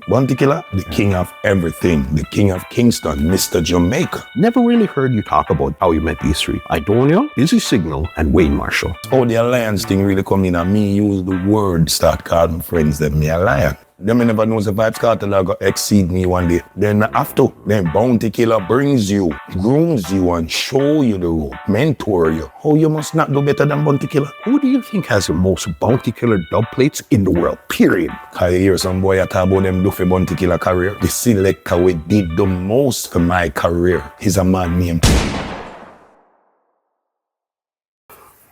Bounty Killer, the king of everything, the king of Kingston, Mr. Jamaica. Never really heard you talk about how you met these three. Aidonia, Busy Signal, and Wayne Marshall. How the alliance thing really come in and me use the word start calling friends them me alliance. Them never knows the Vybz Kartel are going to exceed me one day. Then after, then Bounty Killer brings you, grooms you and show you the road, mentor you. How you must not do better than Bounty Killer? Who do you think has the most Bounty Killer dub plates in the world, period? Can you hear some boy talk about them do for Bounty Killer career? The selector we did the most for my career is a man named.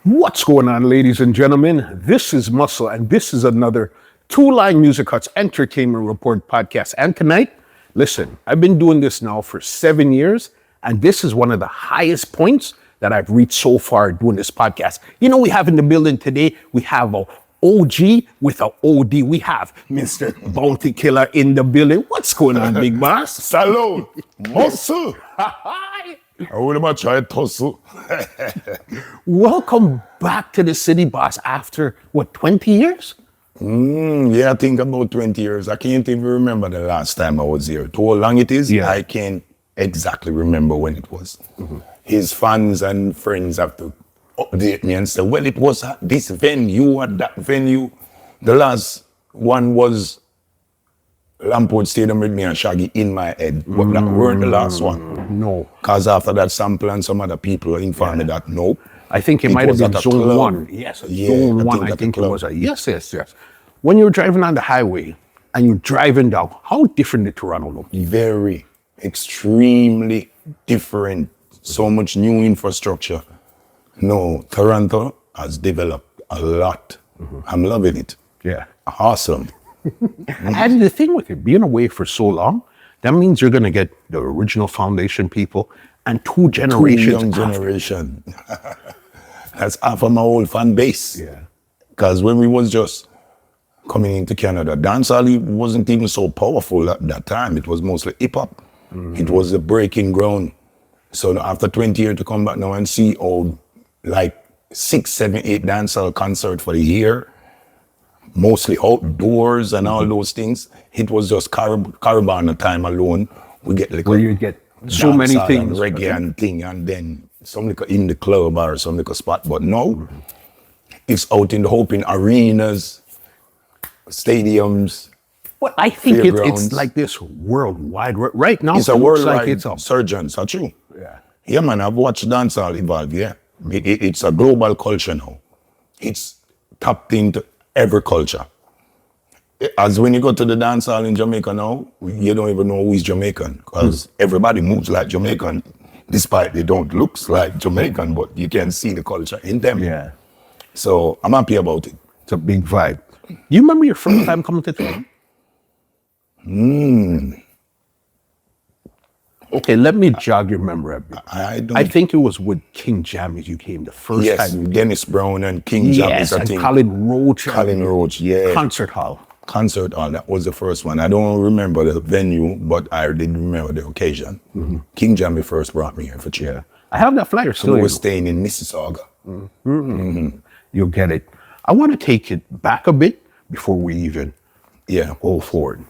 What's going on, ladies and gentlemen? This is Muscle, and this is another Two Line Music Hut's Entertainment Report podcast. And tonight, listen, I've been doing this now for 7 years, and this is one of the highest points that I've reached so far doing this podcast. You know, we have in the building today, we have a OG with a OD. We have Mr. Bounty Killer in the building. What's going on, big boss? Salute, Muscle. I would try to tussle. Welcome back to the city, boss, after, 20 years? Yeah, I think about 20 years. I can't even remember the last time I was here. To how long it is, Yeah. I can't exactly remember when it was. His fans and friends have to update me and say, well, it was at this venue, at that venue. The last one was Lamport Stadium with me and Shaggy in my head, but that weren't the last one. No. Because after that sample and some other people informed me that, nope. I think it might have was been at a Zone club. 1. Yes, Yeah, Zone I 1, think I at think the it club. was. Yes. When you're driving on the highway and you're driving down, how different did Toronto look? Very, extremely different. So much new infrastructure. No, Toronto has developed a lot. I'm loving it. Yeah. Awesome. And the thing with it, being away for so long, that means you're going to get the original foundation people and two generations Young after. generation. That's half of my whole fan base. Yeah. Because when we was just coming into Canada, dancehall wasn't even so powerful at that time. It was mostly hip hop. It was the breaking ground. So after 20 years to come back now and see all like 6, 7, 8 dancehall concerts for the year, mostly outdoors and all those things. It was just Caribana time alone. We get like Where you get so many dancehall things. and reggae and thing, and then some like in the club or some like a spot. But no, it's out in the open arenas, stadiums. Well, I think it's Fairgrounds. like this worldwide. Right now, It's a it looks worldwide like it's a surgeon. So true. Yeah. Yeah, man, I've watched dancehall evolve. Yeah, it's a global culture now. It's tapped into every culture. As when you go to the dancehall in Jamaica now, you don't even know who is Jamaican because everybody moves like Jamaican, despite they don't look like Jamaican, but you can see the culture in them. Yeah. So I'm happy about it. It's a big vibe. You remember your first time coming to Toronto? Okay, let me jog your memory a bit. I don't. I think it was with King Jammies you came the first Yes, time. Dennis Brown and King Jammies, Yes, I and think. Colin Roach. Colin Roach, yeah. Concert hall. Concert hall, that was the first one. I don't remember the venue, but I did remember the occasion. King Jammy first brought me here for cheer. Yeah. I have that flyer So still. we were staying in Mississauga. You'll get it. I want to take it back a bit before we even Yeah. go forward.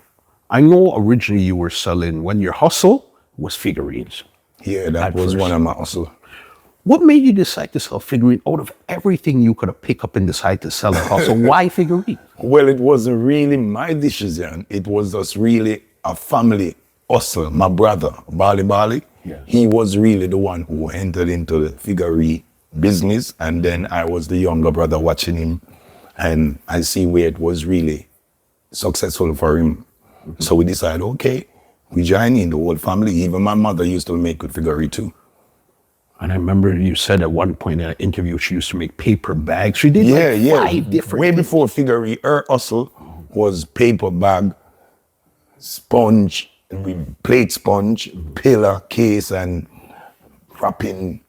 I know originally you were selling, when your hustle was figurines. Yeah, that At was first. one of my hustle. What made you decide to sell figurine out of everything you could have picked up and decide to sell a hustle? Why figurine? Well, it wasn't really my decision. It was just really a family hustle. My brother, Bali, Yeah. he was really the one who entered into the figurine business. And then I was the younger brother watching him. And I see where it was really successful for him. So we decided, okay, we join in the whole family. Even my mother used to make good figurine too. And I remember you said at one point in an interview she used to make paper bags. She did Yeah, like yeah. 5 different Way things. before figurine, her hustle was paper bag, sponge, plate sponge, pillar, case, and wrapping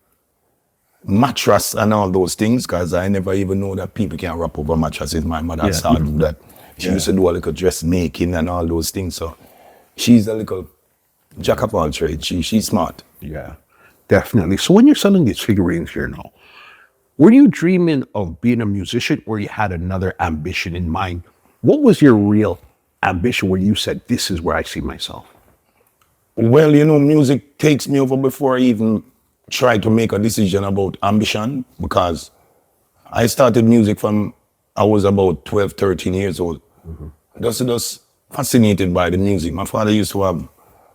mattress and all those things, because I never even know that people can wrap over mattresses. My mother Yeah. saw do that. She used to do a little dressmaking and all those things. So she's a little jack of all trades. She's smart. Yeah, definitely. So when you're selling these figurines here now, were you dreaming of being a musician or you had another ambition in mind? What was your real ambition where you said, this is where I see myself? Well, music takes me over before I even try to make a decision about ambition, because I started music from I was about 12, 13 years old. Just fascinated by the music. My father used to have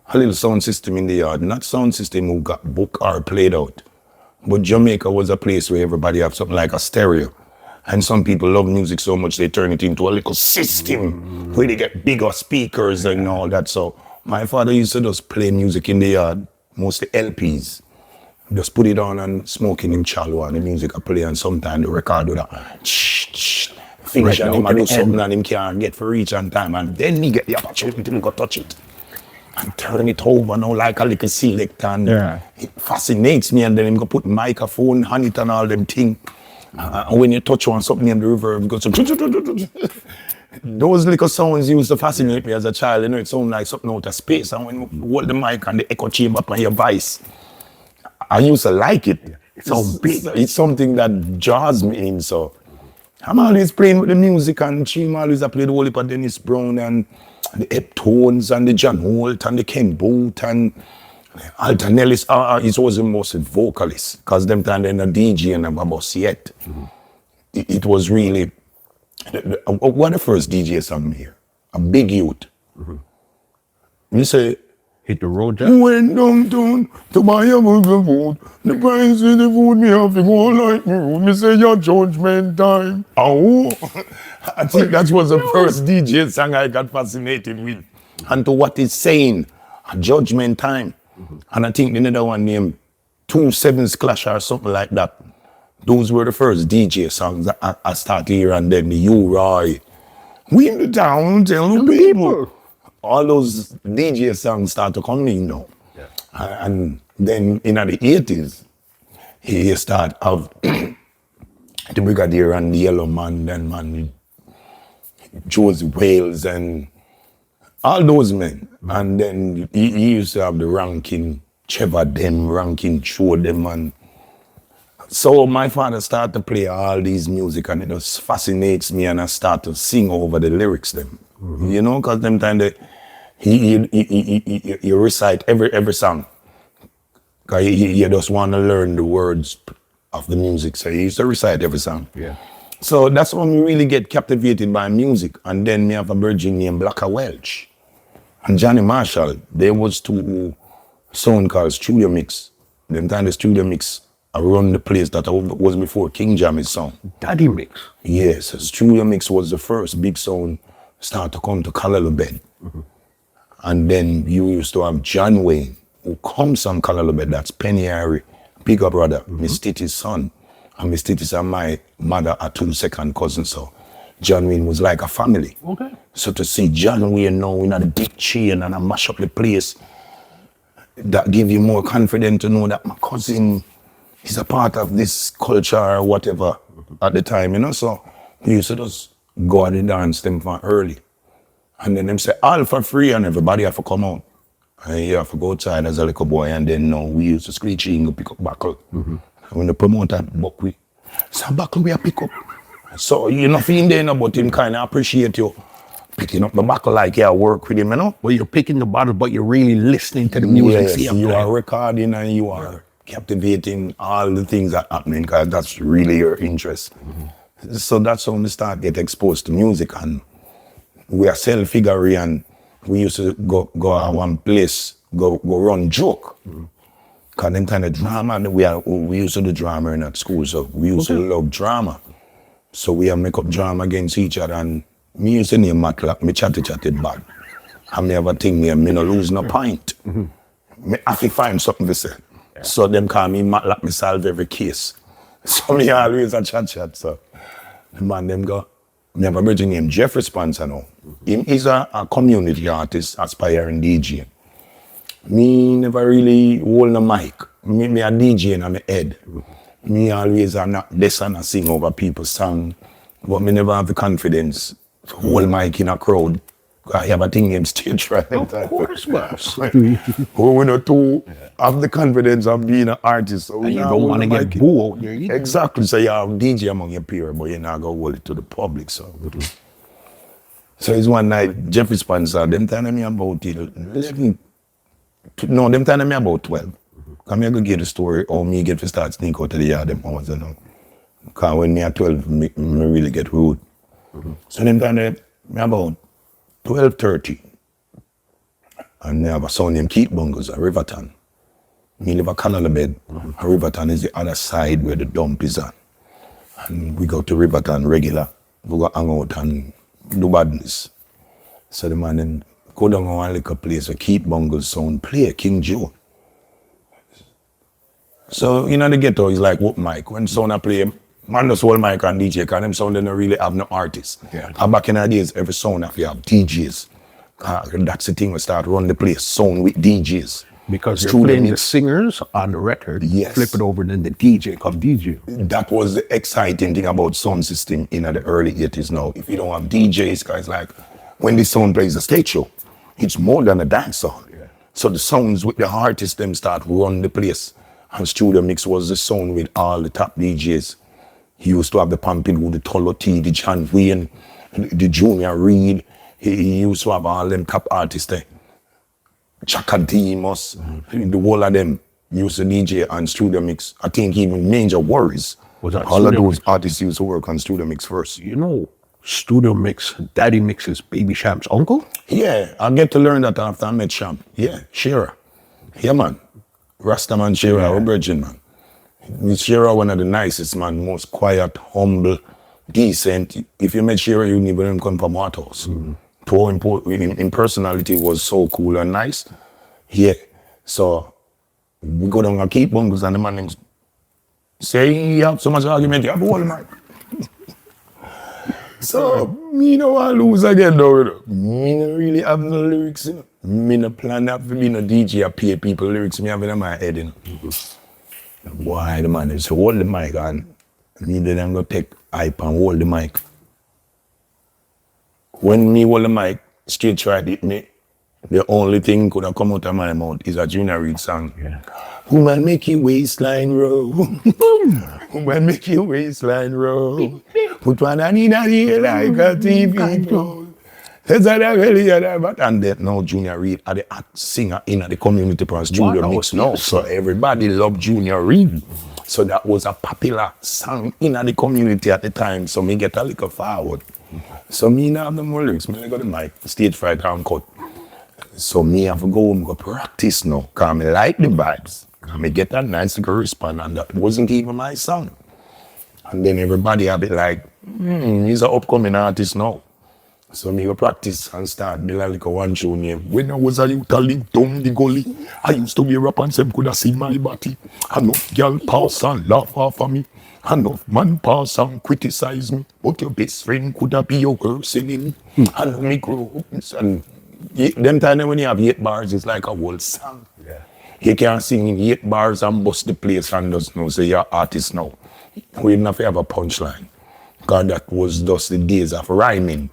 a little sound system in the yard, not sound system who got booked or played out. But Jamaica was a place where everybody have something like a stereo. And some people love music so much they turn it into a little system where they get bigger speakers and all that. So my father used to just play music in the yard, mostly LPs. Just put it on and smoking in chalwa and the music I play, and sometimes the record would finish and him do something and him can't get for reach on time, and then he get the opportunity to go touch it and turn it over now like a little selector, and it fascinates me. And then him go put microphone on it and all them thing. And when you touch on something in the reverb, it goes those little sounds used to fascinate me as a child. It sounds like something out of space. And when you hold the mic and the echo chamber up on your voice, I used to like it. It's something that draws me in. So I'm always playing with the music, and Chim always I played the whole heap of Dennis Brown and the Heptones and the John Holt and the Ken Booth and Alton Ellis. He was the most vocalist, because them time they're not DJ and I'm about yet. It was really one of the first DJ song here, a big youth. You say, hit the road, Jack. Went downtown to buy a burger food. The price of the food me have to go like me. Me say your judgment time. Oh, I think that was the first DJ song I got fascinated with. And to what it's saying, a judgment time. And I think another one named 2 Sevens Clash or something like that. Those were the first DJ songs that I started here, and then the U-Roy. We in the town tell the people. All those DJ songs start to come in now. And then in the 80s, he start of the Brigadier and the Yellow Man, then man, Josie Wales and all those men. And then he used to have the ranking, Trevor them, ranking Show them. And so my father started to play all these music, and it just fascinates me, and I start to sing over the lyrics them. Because them time he recite every song. Cause he just want to learn the words of the music, so he used to recite every song. So that's when we really get captivated by music. And then me have a virgin named Blacka Welch and Johnny Marshall. There was 2 sound called Studio Mix. Them time the Studio Mix around the place that was before King Jammy's song. Daddy Mix? Yes, Studio Mix was the first big sound start to come to Callaloo Bed. And then you used to have John Wayne, who comes from Callaloo Bed, that's Penny Harry, bigger brother, Miss Titi's son. And Miss Titi's and my mother are 2 second cousins, so John Wayne was like a family. So to see John Wayne now in a big chain and I mash up the place, that give you more confidence to know that my cousin is a part of this culture or whatever at the time, So we used to just go at the dance them from early. And then them say, all for free, and everybody have to come out. And you have to go outside as a little boy, and then now we used to screech in, go pick up buckle. When the promoter book we, so buckle we a pick up. So you're not feeling there, but him kind of appreciate you picking up the buckle like you work with him, Well, you're picking the bottle, but you're really listening to the music. Yes, you are recording and you are captivating all the things that are happening, because that's really your interest. So that's how we start get exposed to music, and we are self-figure, and we used to go at one place, go run joke. Cause them kind of drama, we used to do drama in at school, so we used to love drama. So we have make up drama against each other, and me used to name Matlap, me chatted bad. And me have a thing me no lose no point. Me have to find something to say. So them call me Matlap, me solve every case. So me always a chat, so the man them go, me have a brother named Jeffrey Spencer now. He's a community artist, aspiring DJ. Me never really hold the mic. Me a DJ in my head. Me always are not listen and sing over people's song, but me never have the confidence to hold mic in a crowd. I have a thing named stage right. Of course, boss. We not to have the confidence of being an artist. So and you don't want to get boo out there either. Exactly. So you have DJ among your peers, but you're not going to hold it to the public. So So it's one night, Jeffrey Spencer, them telling me about 11, no, them telling me about 12. Come here, go get the story, or me get to start sneak out of the yard, them hours, you know. Because when me at 12, me really get rude. So them telling me about 12:30. And they have a son named Keith Bungles at Riverton. Me live at Canada Bed. Riverton is the other side where the dump is at. And we go to Riverton regular. We go hang out and do badness. So the man then go down one little place where Keith Bungles sound play King Joe. So you know the ghetto is like what mic. When sound a play, man just hold mic and DJ because them sound they don't really have no artists. Yeah. And back in the days, every sound have you have DJs. That's the thing we start run the place, sound with DJs. Because you're Studio playing the mix. singers on the record, Yes. flip it over, and then the DJ come DJ. That was the exciting thing about sound system in the early 80s now. If you don't have DJs, guys, like when the sound plays a stage show, it's more than a dance song. Yeah. So the sounds with the artists them start run the place. And Studio Mix was the sound with all the top DJs. He used to have the Pompidou, the Tolo T, the John Wayne, the Junior Reid. He used to have all them top artists there. Chaka Demus, the whole of them used to DJ on Studio Mix. I think even Major Worries. Was that all of Studio those artists used to work on Studio Mix first. You know, Studio Mix, Daddy Mix is Baby Shamp's uncle? Yeah, I get to learn that after I met Sham. Yeah, Shearer. Yeah, man. Rastaman Shearer, our virgin, man. Shearer, one of the nicest, man, most quiet, humble, decent. If you met Shearer, you never even come from Madhouse. Poor in personality was so cool and nice. Yeah. So we go down and Keith Bungles and the man names say you have so much argument, you have all the mic. So me no want lose again though. Me no really have no lyrics, you know. Me no plan that for being a DJ or pay people lyrics. Me have it in my head, you know. Boy, the man is hold the mic and me then go take hype and hold the mic. When me hold the mic, stage right hit me, the only thing could have come out of my mouth is a Junior Reid song. Yeah. Woman make your waistline roll. Woman make your waistline roll. Put one on in the air like a TV pole. And then now Junior Reid are the singer in the community for Studio Wow, Mix now. So everybody loved Junior Reid. So that was a popular song in the community at the time. So me get a little forward. So me now have the more lyrics. Me got the mic, stage fright and cut. So me have to go home go practice now. Cause me like the vibes. And me get a nice little response and that wasn't even my song. And then everybody have it like, he's an upcoming artist now. So me go practice and start build like a one show name. When I was a youth, I lived down the gully. I used to be a rapper and some could have seen my body. Enough girl pass and laugh off of me. Enough man pass and criticize me. But your best friend could have be your girl singing. And me grow up and them time when you have 8 bars, it's like a whole song. Yeah. You can't sing in 8 bars and bust the place and just know say you're artist now. We didn't have to have a punchline. Because that was just the days of rhyming.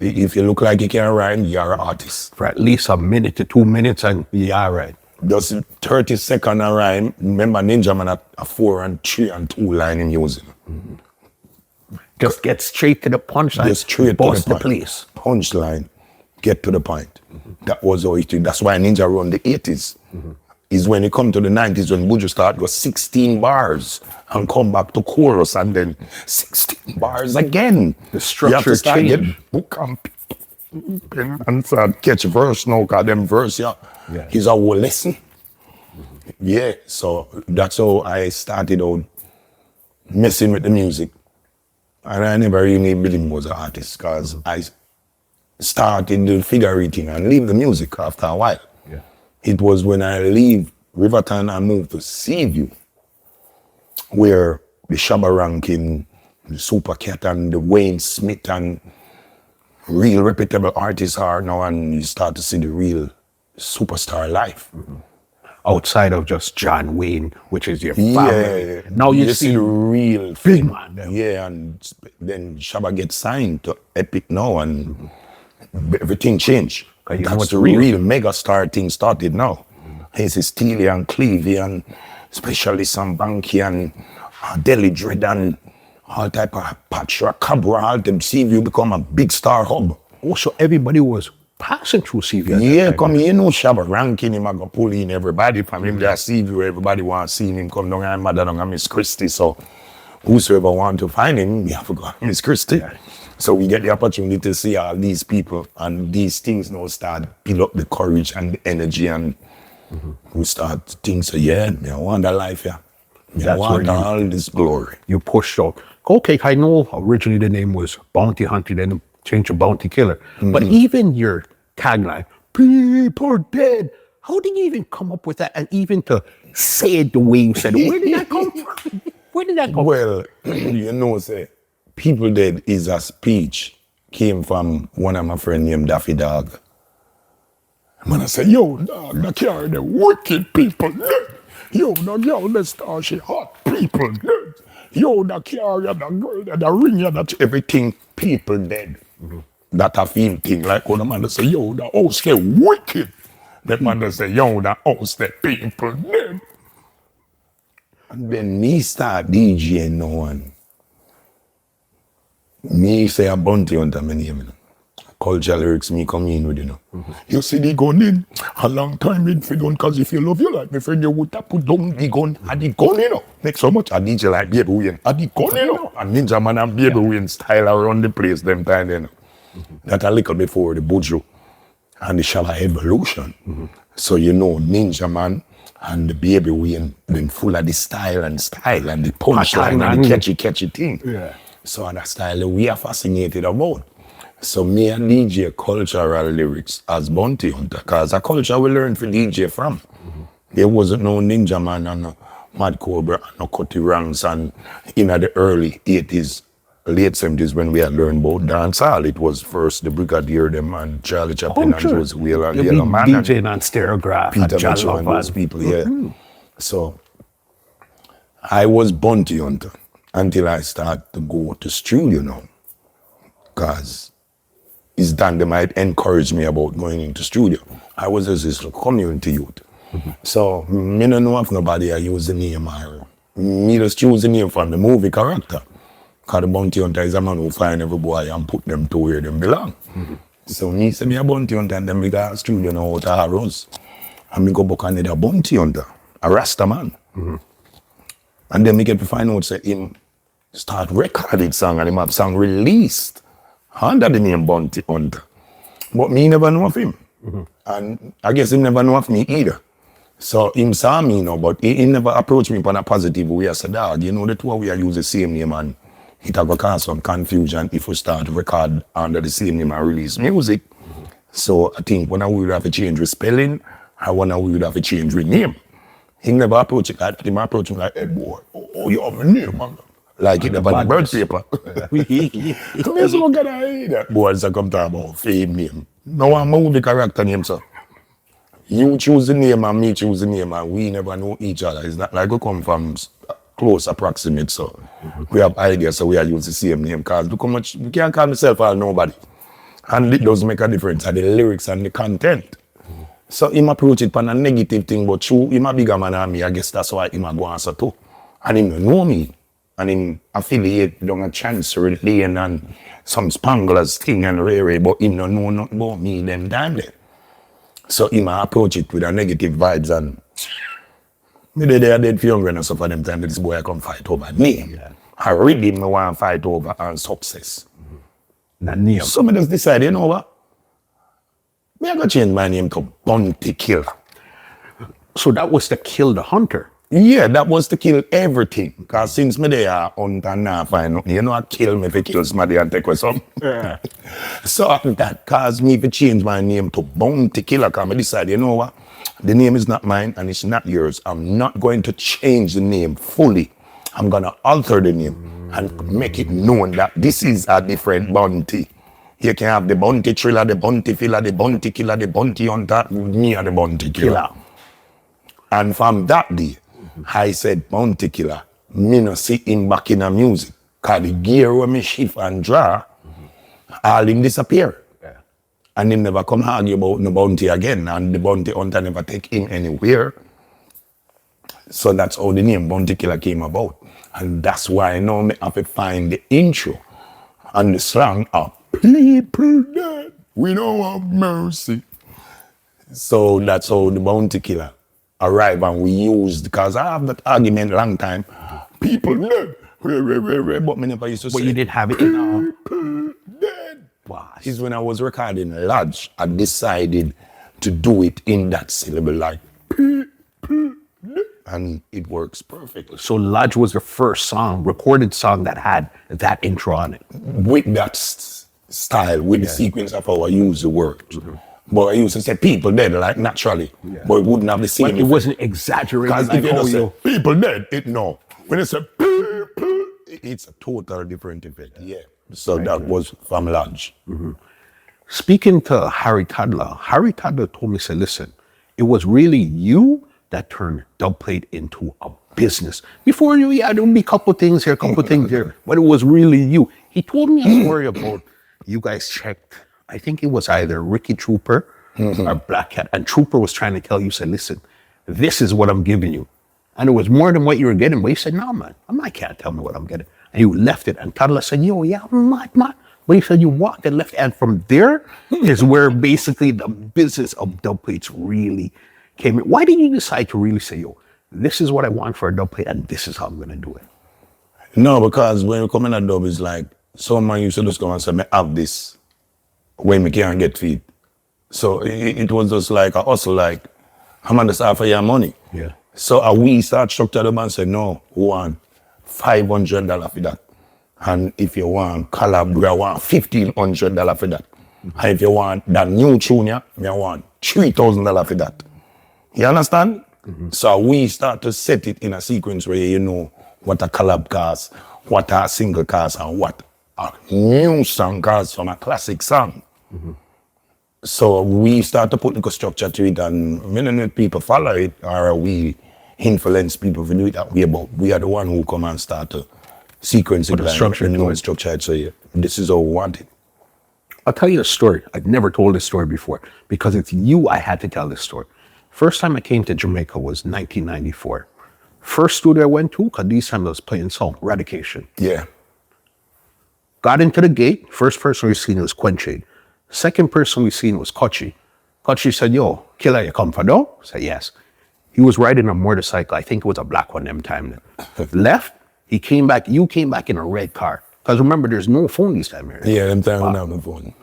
If you look like you can rhyme, you're an artist. For at least a minute to 2 minutes and you're all right. Just 30 seconds a rhyme. Remember Ninja Man at a 4 and 3 and 2 line in using. Just get straight to the punchline. Just straight bust to the the place. Punchline, get to the point. That was how it did. That's why Ninja run the 80s. Is when it come to the 90s when Buju start go 16 bars and come back to chorus and then 16 bars again. The structure change. Book and start catch verse now, cause them verse is a whole lesson. Yeah, so that's how I started out messing with the music. And I never really believed I was an artist because I started to figure everything and leave the music after a while. Yeah. It was when I leave Riverton and moved to Seaview, where the Shabba Rankin, the Super Cat and the Wayne Smith and real reputable artists are now, and you start to see the real superstar life. Outside of just John Wayne, which is your family. Yeah. Now you see the real Big thing. Man. Yeah, and then Shabba gets signed to Epic now and everything changed. You know That's what's the real mega star thing started now. It's Steely and Clevie and Specialist and Banky and Deli Dread and all type of Patra, Cabra, all them see you become a big star hub. Also, everybody was passing through CV. Yeah, come here, no Shabba ranking him, I go pull in everybody from him. Just see you, everybody want to see him come down and mother down and Miss Christie. So whosoever want to find him, we have to go Miss Christie. Yeah. So we get the opportunity to see all these people and these things now start build up the courage and the energy and we start to think, so yeah, I want that life, yeah. I want all this glory. You pushed out. Okay, I know originally the name was Bounty Hunter, then changed to Bounty Killer. But even your tagline, people dead, how did you even come up with that? And even to say it the way you said it, where did that come from? Where did that come from? Well, you know, say, people dead is a speech came from one of my friends named Daffy Dog. Man, I say, yo, dog, that carry the wicked people dead. Yo, the girl, let's start she hot people dead. Yo, the carry the girl, the ring, that everything, people dead. That a feel thing, like when the man say, yo, the house get wicked. That man say, yo, the house the people dead. And then me start DJing no one. Me say a bounty hunter, my name, you know. Culture lyrics, me come in with, you know. You see the gun in, a long time in for done, cause if you love your life, my friend, you would have put down the gun, and the gun, you know. Make so much a DJ like Baby Wayne, and the gun, you know. And Ninja Man and Baby Wayne style around the place them time, you know. That a little before the Buju and the Shala Evolution. So, you know, Ninja Man and the Baby Wayne been full of the style and the punchline and the catchy thing. Yeah. So on that style we are fascinated about. So me and DJ cultural lyrics as Bounty Hunter, cause a culture we learned from DJ from. There wasn't no Ninja Man and no Mad Cobra and no Cutty Ranks, and in the early 80s, late 70s when we had learned about dancehall, it was first the Brigadier them and Charlie Chaplin and Joseph Wheel and Yellow Man. DJ and Stereograph Peter Mitchell and those people, yeah. So I was Bounty Hunter until I start to go to studio now. Cause it's done, they might encourage me about going into studio. I was a Sizzla community youth. So me don't know if nobody I use the name or me just choose the name from the movie character. Cause the Bounty Hunter is a man who find every boy and put them to where them belong. So me say me a Bounty Hunter and then we got a studio now out of Arrows. And me go back and need a Bounty Hunter, a Rasta man. And then me get to find out say him start recording song and him have song released under the name Bounty Hunter. But me never know of him. And I guess he never know of me either. So him saw me, you know, but he never approached me in a positive way. I said, dog, you know, the two of we are use the same name and it have cause some confusion if we start to record under the same name and release music. So I think when I would have to change the spelling, I when I would have to change the name. He never approached it like that. He approached me like, hey boy, you have a name, man. Like it about the bird paper. Come here, so get that boys that come talk about fame name. Now I'm a movie character name, sir. You choose the name and me choose the name and we never know each other. It's not like we come from close approximate, so we have ideas, so we are use the same name. Cause look how much we can't call myself or nobody. And it does make a difference at the lyrics and the content. So him approach it on a negative thing, but true, him a bigger man than me. I guess that's why him a go answer too. And him don't know me. And him affiliate down a Chancery Lane and some Spanglers thing and Ray, but him don't know nothing about me them time there. So him approach it with a negative vibes and me they are dead for younger and stuff for them time that this boy I come fight over name. Yeah. I really me want to fight over and success. That name. So me just decide, you know what? Me I gonna change my name to Bounty Killer. So that was to kill the hunter. Yeah, that was to kill everything. Because since me they are hunt and not find nothing, you know I kill me if I kill somebody and take with some. Yeah. So that caused me to change my name to Bounty Killer. Because I decided, you know what? The name is not mine and it's not yours. I'm not going to change the name fully. I'm gonna alter the name and make it known that this is a different bounty. You can have the Bounty Thriller, the Bounty Filler, the Bounty Killer, the Bounty Hunter, me and the Bounty Killer. And from that day, I said Bounty Killer, me no see him back in the music. Cause the gear when me shift and draw, all him disappear. Yeah. And him never come argue about no bounty again. And the Bounty Hunter never take him anywhere. So that's how the name Bounty Killer came about. And that's why I know me have to find the intro and the slang of people dead, we don't have mercy. So that's how the Bounty Killer arrived, and we used, because I have that argument long time, people dead, but me never used to say. But you didn't have it in people dead. Wow. Is when I was recording Lodge, I decided to do it in that syllable, like people dead, and it works perfectly. So Lodge was the first recorded song that had that intro on it. With that style, with the sequence of how I use the words. But I used to say people dead, like naturally, but it wouldn't have the same. But it wasn't exaggerated. Because Like, if you just say people dead, it no. When you say people, it's a total different effect. Yeah. So that was from Lodge. Speaking to Harry Toddler told me, said, listen, it was really you that turned dubplate into a business. Before you, there would be a couple things here, a couple things there, but it was really you. He told me a story about you guys checked, I think it was either Ricky Trooper or Black Cat, and Trooper was trying to tell you, said, listen, this is what I'm giving you. And it was more than what you were getting, but you said, no, man, I can't tell me what I'm getting. And you left it, and Toddler said, yo, yeah, mad. But he said you walked and left, and from there is where basically the business of dubplates really came in. Why did you decide to really say, yo, this is what I want for a dubplate, and this is how I'm gonna do it? No, because when you come in a dub, it's like someone used to just come and say, me have this when me can't get feed. So it was just like a hustle, like, I'm on this offer your money. Yeah. So we start structure them and say, no, we want $500 for that. And if you want collab, we want $1,500 for that. And if you want that new tune, we want $3,000 for that. You understand? So we start to set it in a sequence where you know what a collab costs, what a single costs, and what a new song costs from a classic song. So we start to put the structure to it, and many people follow it, or we influence people to do it that way, but we are the one who come and start to sequence it, the structure and the structure it. So yeah, this is how we want it. I'll tell you a story. I've never told this story before because it's you. I had to tell this story. First time I came to Jamaica was 1994. First studio I went to, because these times I was playing song, Radication. Yeah. Got into the gate. First person we seen was Quenchade. Second person we seen was Kochi. Kochi said, yo, Killer, you come for though? I said, yes. He was riding a motorcycle. I think it was a black one them time. Left. He came back. You came back in a red car. Because remember, there's no phone this time here. Yeah, them time we don't have no phone.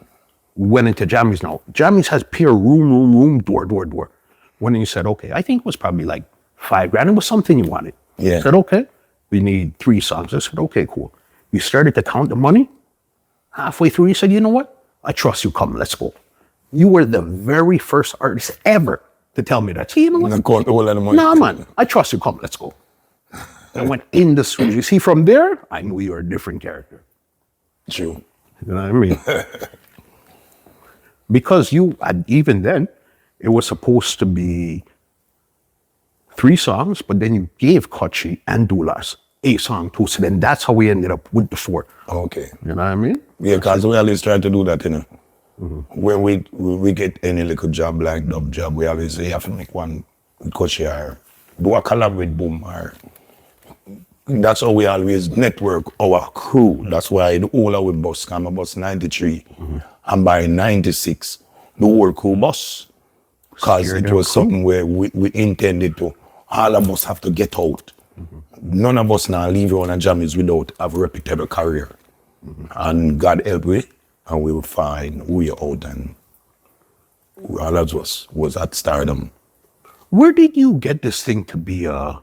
Went into Jammy's now. Jammy's has pure room, door. When you said, okay, I think it was probably like $5,000. It was something you wanted. Yeah. I said, okay, we need 3 songs. I said, okay, cool. We started to count the money. Halfway through, he said, you know what? I trust you. Come, let's go. You were the very first artist ever to tell me that. So you know what? Count the whole lot of money. Nah, man, I trust you. Come, let's go. I went in the studio. You see, from there, I knew you were a different character. True. You know what I mean? Because even then, it was supposed to be 3 songs, but then you gave Kochi and Dulas a song too. So then that's how we ended up with the 4. Okay. You know what I mean? Yeah, because we always try to do that, you know. When we get any little job like dub job, we always say you have to make one with Kochi or do a collab with Boom or that's how we always network our crew. That's why the whole our bus, I'm a bus 93, and by 96, the whole crew bus. Because it was something where we intended to, all of us have to get out. None of us now leave on a jammies without a reputable career. And God help we, and we will find we are out, and all of us was at stardom. Where did you get this thing to be a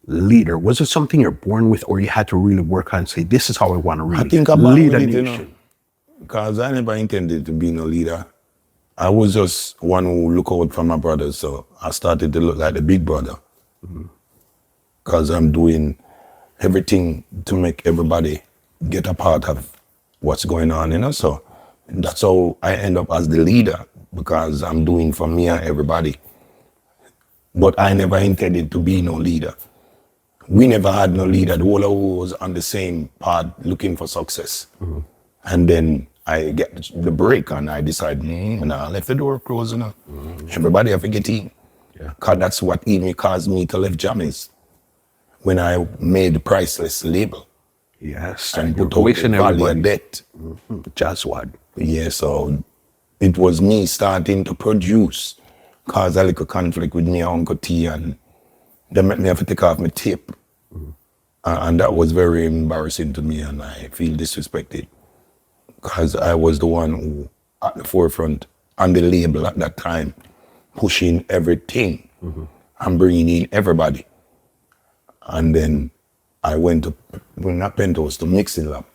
leader? Was it something you're born with, or you had to really work on and say, this is how I want to really I think I'm lead a it, nation? you know, because I never intended to be no leader. I was just one who look out for my brothers, so I started to look like the big brother. Because I'm doing everything to make everybody get a part of what's going on, you know, so that's how I end up as the leader, because I'm doing for me and everybody. But I never intended to be no leader. We never had no leader. The whole of us was on the same path looking for success. And then I get the break and I decide, and I left the door closed, you know. Everybody have to get in. Because that's what even caused me to left Jammies when I made the Priceless label. Yes, And you're put out wasting the Valley everybody. of Debt. Jazzwad. Yeah, so it was me starting to produce, cause a little conflict with me and Uncle T, and they made me have to take off my tape. And that was very embarrassing to me, and I feel disrespected, because I was the one who, at the forefront, on the label at that time, pushing everything and bringing in everybody. And then I went to, well, not Penthouse, to Mixing Lab.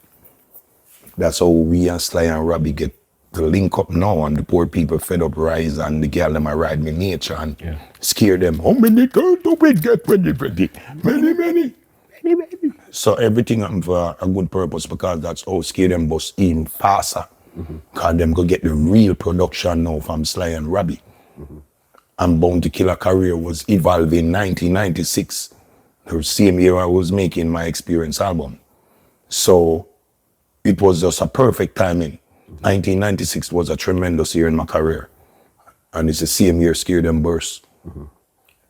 That's how we and Sly and Robbie get to link up now, and the poor people fed up rise, and the girl them a ride me nature and scare them. How many girls do we get ready? Many. So everything happened for a good purpose, because that's how scare them bust in faster. Because them go get the real production now from Sly and Robbie. And Bounty Killer career was evolving in 1996. The same year I was making my Experience album. So it was just a perfect timing. 1996 was a tremendous year in my career. And it's the same year Scare Them burst.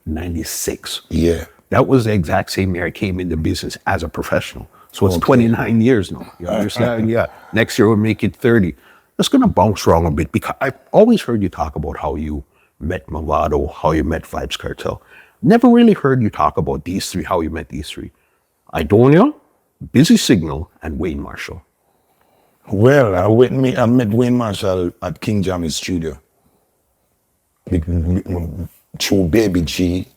96. Yeah. That was the exact same year I came into business as a professional. So it's 29 years now. You understand? Yeah. Next year we'll make it 30. It's going to bounce around a bit, because I've always heard you talk about how you met Mulatto, how you met Vybz Kartel. Never really heard you talk about these three, how you met these three. Aidonia, Busy Signal, and Wayne Marshall. Well, I met Wayne Marshall at King Jammy's studio. Through Baby G,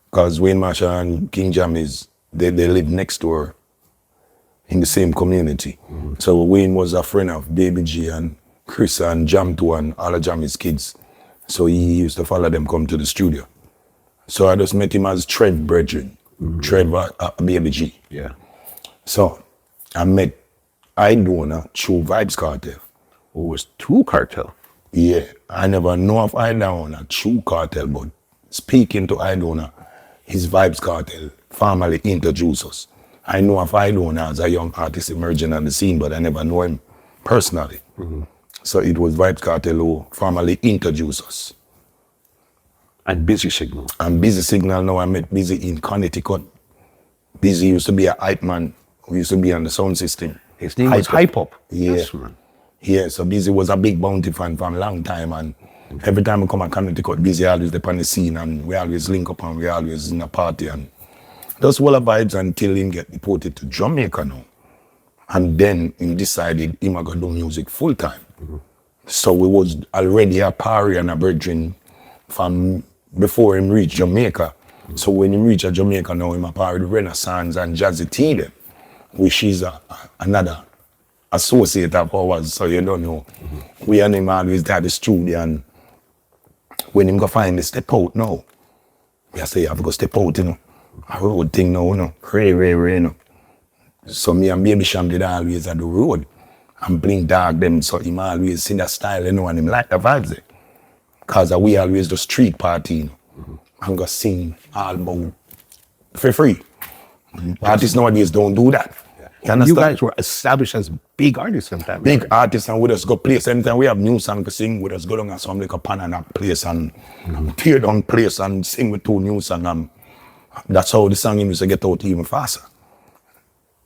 because Wayne Marshall and King Jammy's, they live next door in the same community. So Wayne was a friend of Baby G and Chris and Jam 2 and all of Jammy's kids. So he used to follow them come to the studio. So I just met him as Trev brethren, Trev Baby G. Yeah. So I met Aidonia through Vybz Kartel. Oh, it was two Cartel. Yeah, I never know of Aidonia through Kartel, but speaking to Aidonia, his Vybz Kartel formally introduced us. I know of Aidonia as a young artist emerging on the scene, but I never know him personally. So it was Vybz Kartel who formally introduced us. And Busy Signal. And Busy Signal, now I met Busy in Connecticut. Busy used to be a hype man who used to be on the sound system. His name was Hype Up. Yeah. Yes, man. Yeah, so Busy was a big Bounty fan for a long time, and every time I come to Connecticut, Busy always up on the scene, and we always link up and we always in a party, and those were the vibes until he get deported to Jamaica now. And then he decided he might go do music full time. So we was already a party and a brethren from before him reach Jamaica. So when he reach Jamaica now, him a party with Renaissance and Jazzy T them, which is another associate of ours, so you don't know. We and him always had the studio, and when him go find the step out now, we say you have to go step out, you know. A road thing now, you know. Ray, you know. So me and Baby Sham did always at the road and Blink Dog them, so him always see that style, you know, and him like the vibes there. Cause we always do street party, you know, and go sing all about for free. Artists nowadays don't do that. You understand? You guys were established as big artists sometimes. Big artists, and we just go place anytime we have new song to sing, we just go down and some like a pan and a place and tear down place and sing with two new songs. That's how the song used to get out even faster.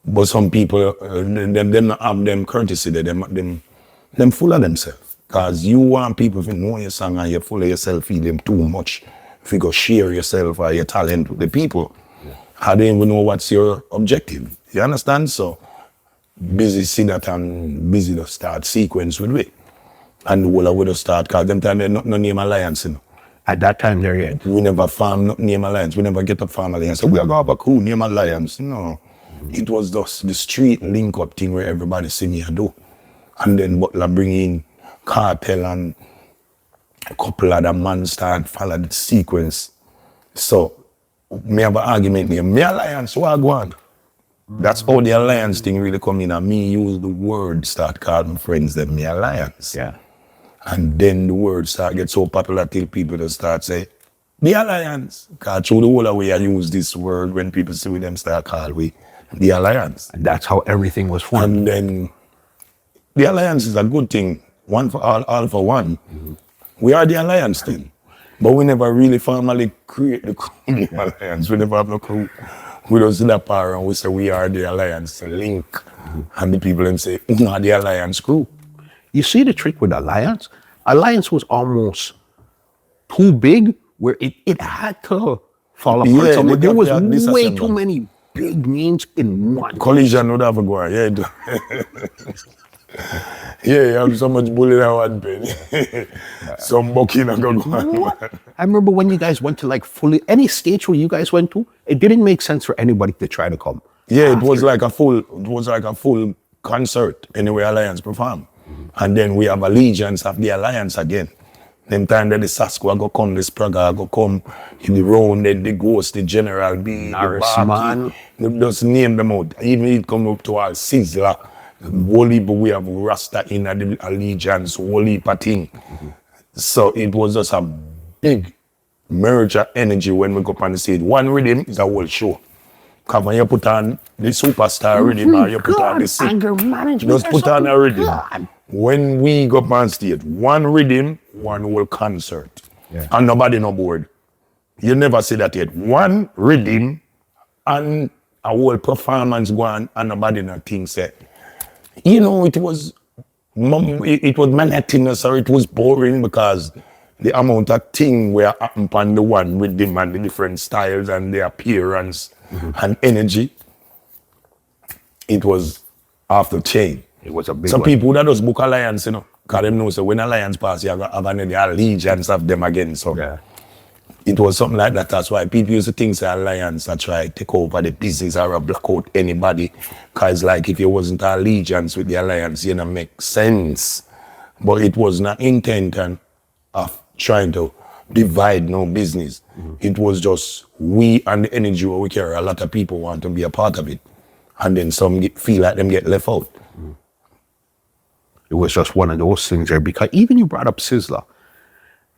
But some people, them not have them courtesy, them full of themselves. Because you want people to know your song and you're full of yourself, feel them too much. If you go share yourself or your talent with the people, I don't even know what's your objective. You understand? So Busy see that and Busy to start sequence with me. And the whole of we just start, because them time they no name alliance, you know. At that time there yet. We never farm no name alliance. We never get up farm alliance. So we are going to have a cool name alliance. No. It was just the street link up thing where everybody see me do. And then Butler bring in Cartel and a couple of the man start follow the sequence. So me have an argument here. Me alliance, what I go on? That's how the alliance thing really come in, and me use the word start calling friends them me alliance. Yeah. And then the word start get so popular till people just start say, the alliance. Because through the whole way I use this word when people see them start call we the alliance. And that's how everything was formed. And then the alliance is a good thing. One for all for one. We are the alliance thing. But we never really formally create the alliance. We never have no clue. We just sit up and we say we are the alliance link. And the people then say, we are the alliance crew. You see the trick with Alliance? Alliance was almost too big where it had to fall apart. Yeah, Somewhere. There was this way assemble. too many big names in one. Collision would have a go on, yeah. Yeah, you have so much bullet in one pen. Some bucking and go on. I remember when you guys went to like fully, any stage where you guys went to, it didn't make sense for anybody to try to come. Yeah, it was like a full concert anyway Alliance perform. And then we have Allegiance of the Alliance again. Them time that the Sasqua go come, the Spraga go come, in the round, then the Ghost, the General B, the Barky, they just name them out. Even it come up to our Sizzla, whole heap, we have Rasta in the Allegiance, whole heap of thing. So it was just a big merge of energy when we go up on the stage. One rhythm is a whole show. Because when you put on the superstar rhythm or you put on the anger management. just put on a rhythm. When we go up on stage, one rhythm, one whole concert. Yeah. And nobody no board. You never see that yet. One rhythm and a whole performance go on and nobody no think say. You know, it was monotonous or it was boring because the amount of thing where happen on the one rhythm and the different styles and the appearance and energy, it was off the chain. It was a big Some one. people that just book Alliance, you know, because them know so when Alliance pass, you have the allegiance of them again. So Yeah. it was something like that. That's why people used to think the Alliance that try to take over the business or block out anybody. Because like if you wasn't allegiance with the Alliance, you know, make sense. But it was not intent of trying to divide no business. It was just we and the energy where we carry. A lot of people want to be a part of it. And then some feel like them get left out. It was just one of those things there because even you brought up Sizzla.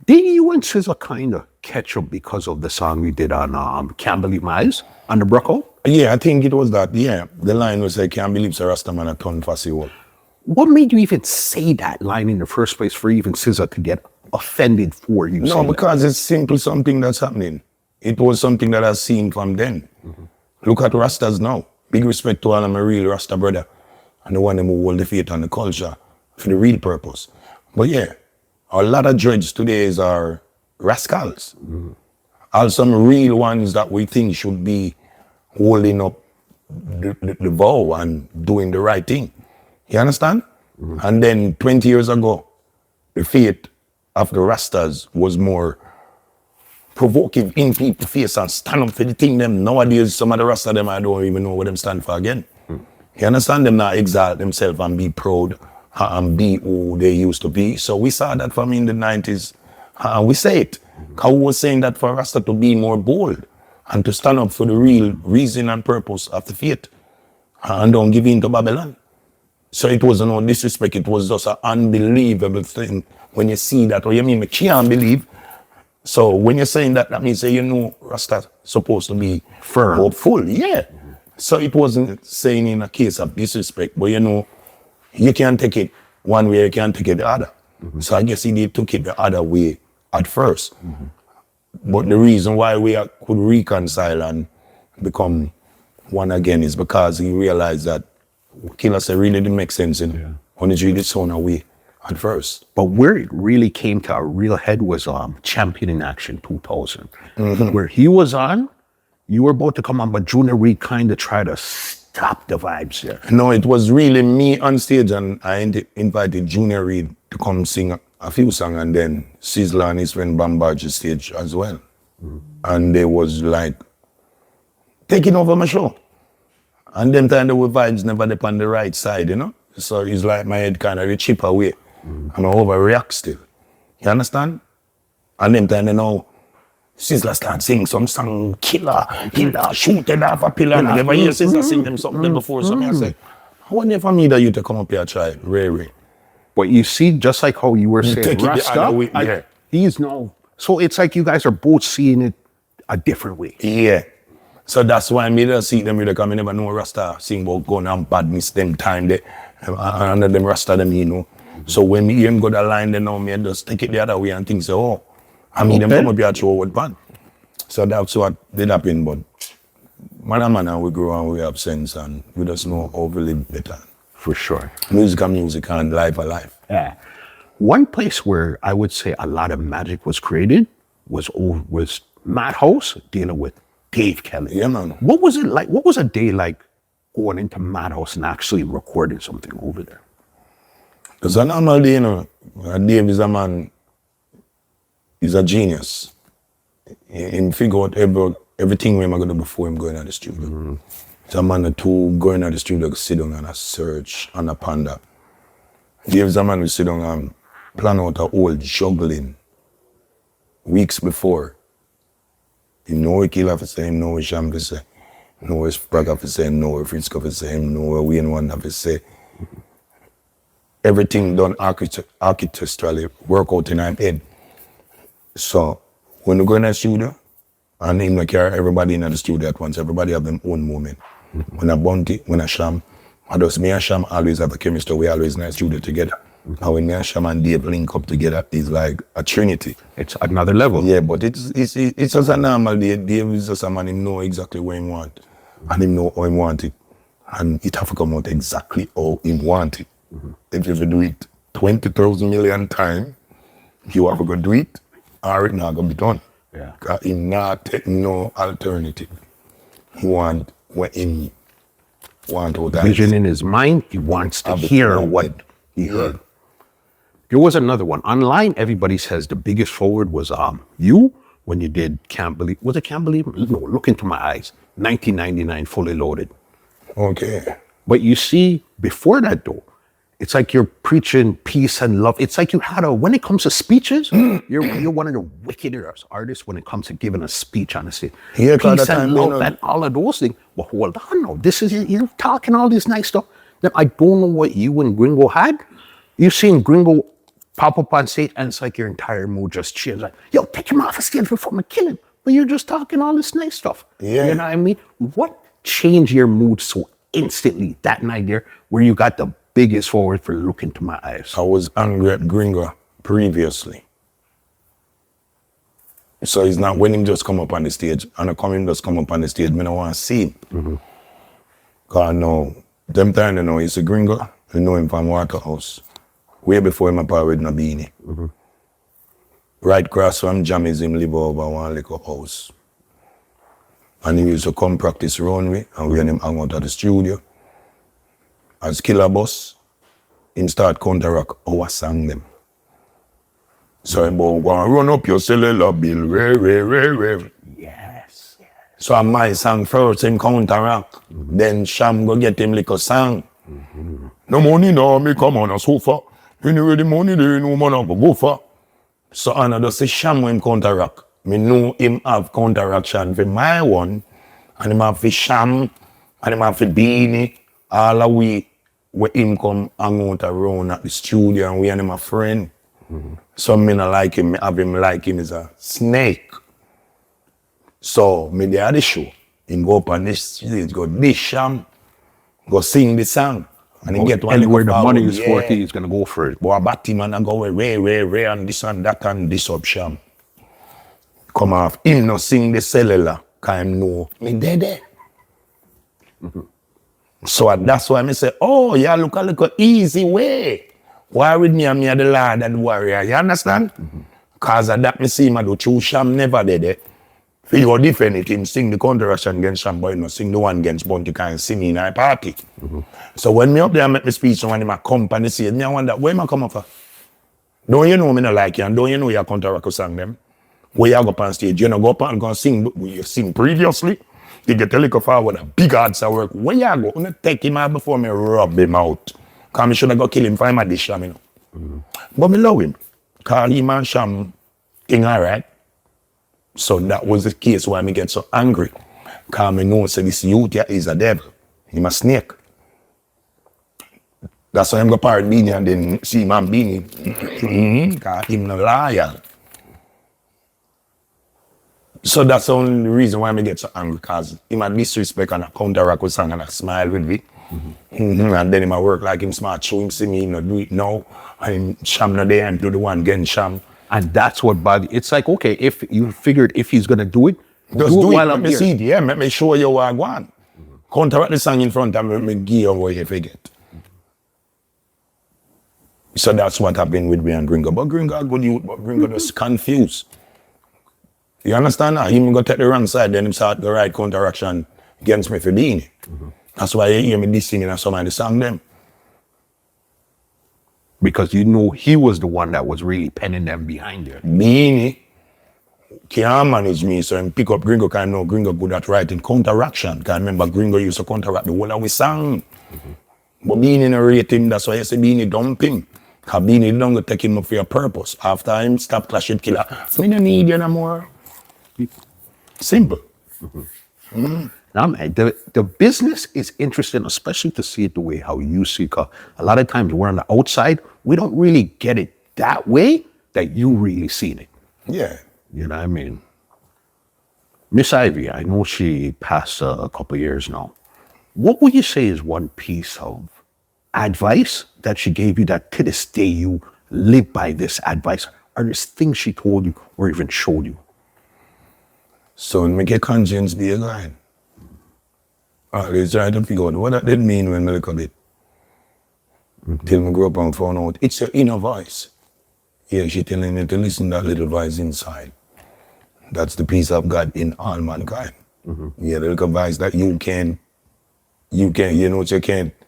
Did you and Sizzla kind of catch up because of the song we did on Can't Believe My Eyes on the Brocco? Yeah, I think it was that. Yeah, the line was like, "Can't believe Sir Rastaman a ton festival." What made you even say that line in the first place for even Sizzla to get offended for you? No, because it's simply something that's happening. It was something that I've seen from then. Look at Rastas now. Big respect to all of my real Rasta brother and the one who hold the faith on the culture for the real purpose. But yeah, a lot of dreads today are rascals. Are some real ones that we think should be holding up the vow and doing the right thing. You understand? And then 20 years ago, the faith of the Rastas was more provoking in people's face and stand up for the thing them. Nowadays, some of the Rastas them I don't even know what them stand for again. You understand? Them not exalt themselves and be proud and be who they used to be. So we saw that from in the 90s. We say it. Because we was saying that for Rasta to be more bold and to stand up for the real reason and purpose of the faith and don't give in to Babylon. So it wasn't no disrespect, it was just an unbelievable thing when you see that, or you mean, I can't believe. So when you're saying that, that means you know Rasta supposed to be Firm. hopeful, yeah. So it wasn't saying in a case of disrespect, but you know, you can't take it one way, you can't take it the other. So I guess he took it the other way at first. But the reason why we could reconcile and become one again is because he realized that Killer said really didn't make sense in when it really sound away at first. But where it really came to a real head was Champion in Action 2000, where he was on, you were about to come on, but Junior Reid kind of tried to stop the vibes there. No, it was really me on stage, and I invited Junior Reid to come sing a few songs, and then Sizzla and his friend bombarded the stage as well. And they was like taking over my show. And them time the vibes never up on the right side, you know? So it's like my head kind of chip away. And I overreact still. You understand? And them time they know Sizzla start sing some song, killer, shoot it off a pillar. And I never hear Sizzla sing them something before. So I say, I wonder if I need you to come up here and try Ray. But you see, just like how you were saying, take it the other way, Rasta, yeah. he's no. So it's like you guys are both seeing it a different way. Yeah. So that's why I don't see them because I never know Rasta sing about gun and badness them time they and them Rasta them, you know. So when me hear him go that line, they know me and just take it the other way and think so, oh, I mean them come up here through what band. So that's what did happen, but man and we grow and we have sense and we just know how to live better. For sure. Music and music and life are life. Yeah. One place where I would say a lot of magic was created was Madhouse, dealing with Dave Kelly. Yeah, man. What was it like? What was a day like going into Madhouse and actually recording something over there? It's a normal day, you know. Dave is a man, he's a genius. He figure out everything we're going to do before him going to the studio. Mm-hmm. It's a man to go in the studio, sit down and a search and a ponder. Dave's a man who sit down and plan out a whole juggling weeks before. He know what Kill have to say, he know what Sham have to say, he know what Sprag have to say, he know what Fritz have to say, he know what Wayne One have to say. Everything done architecturally, work out in our head. So when we go in the studio, and him like everybody in the studio at once, everybody have their own moment. Mm-hmm. When I Bounty, when I Sham, me and Sham always have a chemistry, we always in the studio together. Mm-hmm. And when me and Sham and Dave link up together, it's like a trinity. It's another level. Yeah, but it's just a normal day. Dave is just a man, he know exactly what he want. And he know how he want it. And it have to come out exactly how he want it. Mm-hmm. If you do it 20,000 million times, you have to go do it, or it's not going to be done. Yeah. Because he not take no alternative. He want what he want out of vision in his mind, he wants to hear what he heard. There was another one. Online, everybody says the biggest forward was you, when you did Can't Believe, was it Can't Believe? No, Look Into My Eyes, 1999, Fully Loaded. Okay. But you see, before that though, it's like you're preaching peace and love. It's like you had when it comes to speeches, you're one of the wickedest artists when it comes to giving a speech on the stage. Yeah, peace and love and all of those things. But hold on now, this is, you're talking all this nice stuff. Then I don't know what you and Gringo had. You've seen Gringo pop up on stage and it's like your entire mood just changed. Like, yo, take him off the stage before I kill him. But you're just talking all this nice stuff. Yeah. You know what I mean? What changed your mood so instantly that night there where you got the biggest forward for Look Into My Eyes? I was angry at Gringo previously. So it's not when him just come up on the stage, and I come him just come up on the stage, I don't want to see him. Mm-hmm. Cause I know, them time you know, he's a Gringo, you know him from Waterhouse. Way before him apart with no Beenie. Mm-hmm. Right across from Jammies, him live over one little house. And he used to come practice runway, and we and him hang out at the studio. As Killer Boss, him start counteract our song them. So him go run up your cellular bill, re. Yes. So my song first, him counteract. Mm-hmm. Then Sham go get him like a song. Mm-hmm. No money now, me come on a sofa. Anyway, the money there, no man I go for. So I just say Sham when him counteract. Me know him have counteraction for my one, and him have for Sham, and him have for Beenie. All the way where him come hang out around at the studio and we and him a friend. Mm-hmm. So me not like him, me have him like him is a snake. So me there at the show, him go up on this stage, go this Sham, go sing the song. And he get one. And where the money is for, he's gonna go for it. Boy, bat him and I go Ray, and this and that and this up Sham. Come off, him no sing the cellular, cause him know me there. Mm-hmm. So that's why I say, oh, yeah, look a little easy way. Why with me and me are the Lord and the warrior, you understand? Because of that, me see him do true Sham never did it. If you go defend it, him sing the counteraction against Sham, but you know, sing the one against Bounty, can't see me in a party. Mm-hmm. So when me up there, I make me speech, and when him come and say, me I wonder, where am I come from? Don't you know me not like you, and don't you know you counteract a song them? Where you go up on stage, you know, go up and go sing, you sing previously. You get a little forward, a big odds at work. Where you go? I'm going to take him out before me rub him out. Because I should have go kill him for my dish, you know. Mm-hmm. But me love him. Because him and Sham thing alright. So that was the case why me get so angry. Because I know so this youth here is a devil. He's a snake. That's why I'm going to parrot Beenie and then see him and Beenie. Because he's no liar. So that's the only reason why I get so angry, because he might disrespect and I counteract with song and I smile with me. Mm-hmm. Mm-hmm. And then he might work like him smart, show him see me, you know, do it now. And Sham not there and do the one again Sham. And that's what body. It's like, okay, if you figured if he's gonna do it, just do it while I'm here. See it, yeah, let me show you what I want. Mm-hmm. Counteract the song in front of me, me give you what you forget. So that's what happened with me and Gringo. But Gringo are good youth, but Gringo just confused. You understand that? He even go take the wrong side, then he start the right counteraction against me for Beenie. That's why you hear me this singing and some of the song them. Because you know he was the one that was really penning them behind there. Beenie can't manage me, so him pick up Gringo, because I know Gringo good at writing counteraction. Because I remember Gringo used to counteract the whole of his song. But Beenie no rate him, that's why I say Beenie dump him. Because Beenie don't go take him up for your purpose. After him stop clash with Killer, we don't need you no more. Simple. Now, man, the business is interesting, especially to see it the way how you see it. 'Cause a lot of times we're on the outside, we don't really get it that way that you really seen it. Yeah. You know what I mean? Miss Ivy, I know she passed a couple of years now. What would you say is one piece of advice that she gave you that to this day you live by this advice? Or there's things she told you or even showed you? So make your conscience be a guide. Always try to figure out what that did mean when I look at it. Till I grew up and found out it's your inner voice. Yeah, she telling me to listen to that little voice inside. That's the peace of God in all mankind. Yeah, the little voice that you can't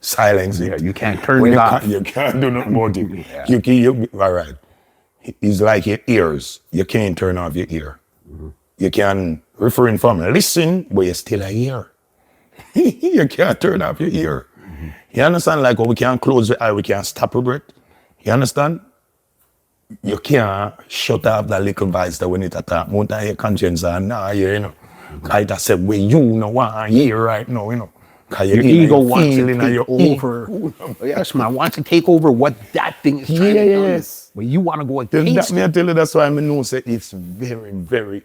silence it. Yeah, you can't turn it off. You can't do nothing about it. Yeah. All right. It's like your ears. You can't turn off your ear. You can refrain from listen, but you still a ear. You can't turn off your ear. You understand? Like, we can't close the eye, we can't stop a breath. You understand? You can't shut off that little voice that when it attack, more than your conscience and now you know. Cause it said, well, you know what I hear right now, you know. Your ego wants to take over. Yes, man, wants to take over what that thing is trying to do. Yes. But you want to go against it. I tell you, that's why I know say it's very, very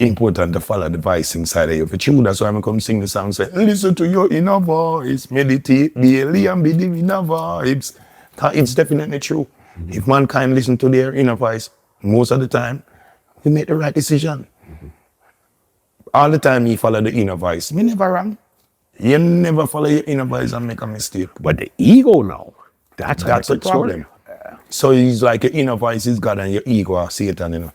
important to follow the voice inside of you. For true, that's why I'm come sing the song, say, listen to your inner voice, meditate daily and be the inner vibes. It's definitely true. If mankind listen to their inner voice, most of the time, we make the right decision. All the time you follow the inner voice, me never wrong. You never follow your inner voice and make a mistake. But the ego now, that's the problem. So it's like your inner voice is God and your ego are Satan, you know.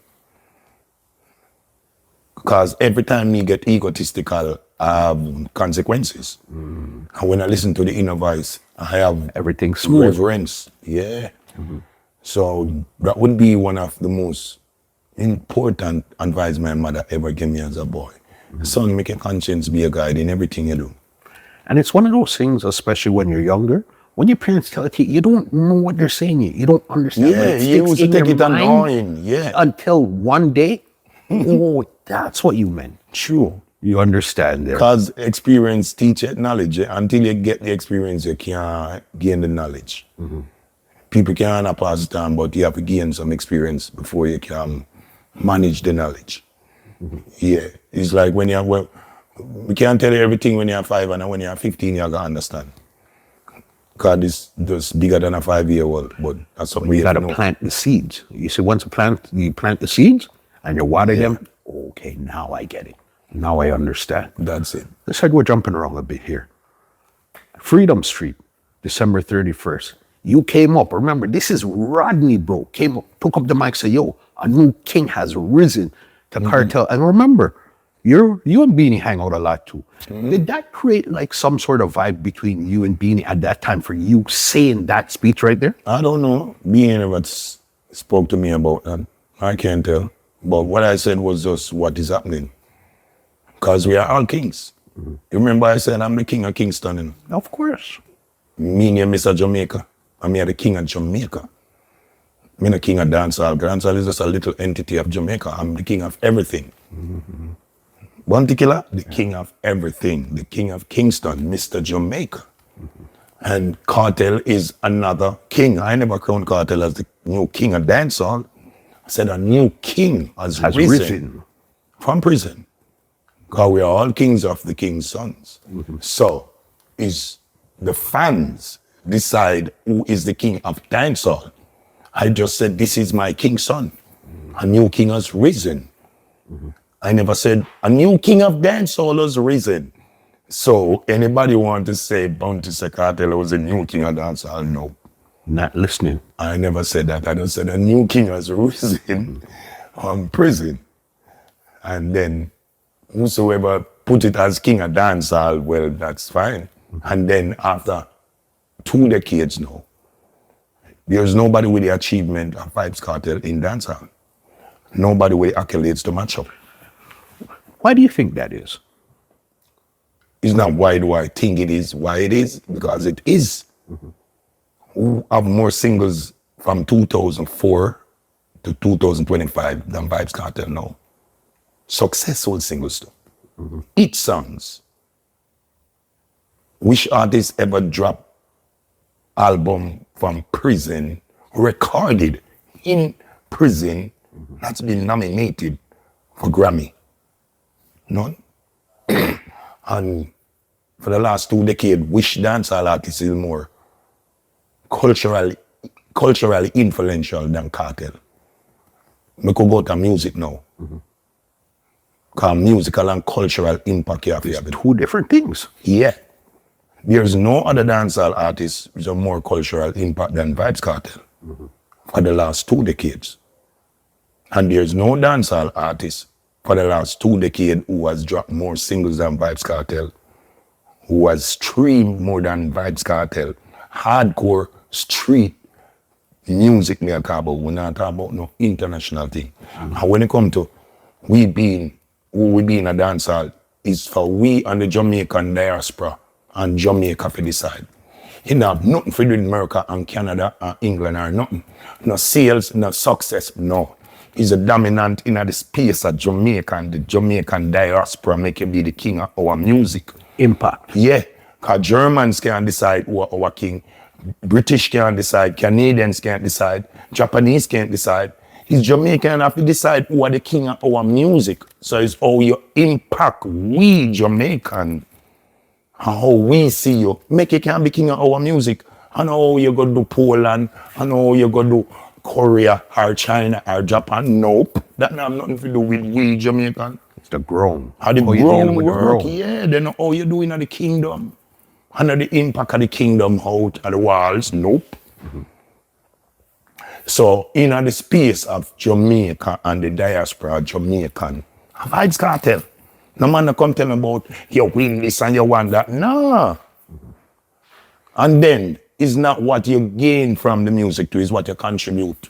Because every time you get egotistical, I have consequences. And when I listen to the inner voice, I have everything smooth. Reverence. Yeah. So that would be one of the most important advice my mother ever gave me as a boy. Son, make your conscience be a guide in everything you do. And it's one of those things, especially when you're younger, when your parents tell it to you, you don't know what they're saying. You don't understand. Yeah, you used to take it annoying. Yeah. Until one day, oh, that's what you meant. True. You understand there. Because experience teaches knowledge. Until you get the experience, you can't gain the knowledge. People can't pass it on, but you have to gain some experience before you can manage the knowledge. Yeah. It's like when you're, well, we can't tell you everything when you're 5 and when you're 15, you're going to understand. God is just bigger than a 5-year-old, but that's something you got to plant the seeds. You see, once you plant the seeds and you water them, okay, now I get it. Now I understand. That's it. Let's say we're jumping around a bit here. Freedom Street, December 31st. You came up, remember, this is Rodney, bro, came up, took up the mic, said, yo, a new king has risen to Kartel. And remember, you and Beenie hang out a lot too. Did that create like some sort of vibe between you and Beenie at that time for you saying that speech right there? I don't know. Beenie never spoke to me about that. I can't tell. But what I said was just what is happening. Because we are all kings. You remember I said I'm the king of Kingston. You know? Of course. Me and Mr. Jamaica. I'm the king of Jamaica. I'm the king of Dancehall. Dancehall is just a little entity of Jamaica. I'm the king of everything. One particular, the king of everything, the king of Kingston, Mr. Jamaica. And Kartel is another king. I never crowned Kartel as the new king of dancehall. I said a new king has risen from prison. Because we are all kings of the king's sons. So, is the fans decide who is the king of dancehall. I just said, this is my king's son. A new king has risen. I never said, a new king of dancehall has risen. So anybody want to say Bounty Kartel was a new king of dancehall? No. Not listening. I never said that. I just said a new king has risen from prison. And then whosoever put it as king of dancehall, well, that's fine. And then after 2 decades now, there's nobody with the achievement of Vybz Kartel in dancehall. Nobody with accolades to match up. Why do you think that is? It's not why do I think it is, why it is, because it is. Who have more singles from 2004 to 2025 than Vybz Kartel now? Successful singles too. Hit songs. Which artist ever dropped album from prison, recorded in prison, that's been nominated for Grammy? None. And for the last 2 decades, which dancehall artist is more culturally influential than Kartel? We could go to music now. Because musical and cultural impact you have to have. 2 different things. Yeah. There's no other dancehall artist with a more cultural impact than Vybz Kartel for the last 2 decades. And there's no dancehall artist for the last 2 decades who has dropped more singles than Vybz Kartel, who has streamed more than Vybz Kartel. Hardcore street music me talk about. We're not talking about no international thing. And when it comes to we being a dancehall, is for we and the Jamaican diaspora and Jamaica for decide. You know, nothing for do in America and Canada and England or nothing. No sales, no success, no. It's a dominant in the space of Jamaica and the Jamaican diaspora make you be the king of our music. Impact. Yeah, because Germans can decide who are our king. British can decide, Canadians can't decide, Japanese can't decide. It's Jamaican have to decide who are the king of our music. So it's how you impact we Jamaican and how we see you. Make you can be king of our music. And how you go do Poland, and how you go do Korea or China or Japan. Nope. That have nothing to do with we Jamaican. It's the grown. How the grown work, yeah. They know how you doing at the kingdom. And the impact of the kingdom out of the walls. Nope. So, in the space of Jamaica and the diaspora Jamaican, Vybz Kartel. No man come tell me about you win this and you want that. No. And then, it's not what you gain from the music to, it's what you contribute.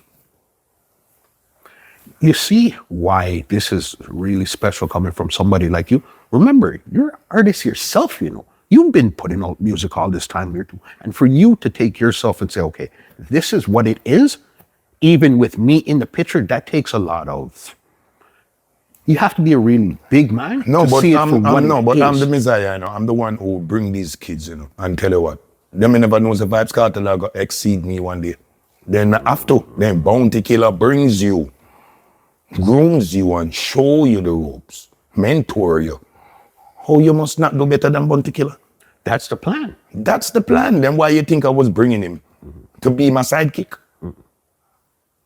You see why this is really special coming from somebody like you. Remember, you're an artist yourself, you know. You've been putting out music all this time here too. And for you to take yourself and say, okay, this is what it is, even with me in the picture, that takes a lot of... You have to be a really big man to see it for what it is. I'm the Messiah, you know. I'm the one who bring these kids, you know, and tell you what. Them never knows the Vybz Kartel are going to exceed me one day. Then after, then Bounty Killer brings you, grooms you and show you the ropes, mentor you. Oh, you must not do better than Bounty Killer. That's the plan. That's the plan. Then why you think I was bringing him? To be my sidekick?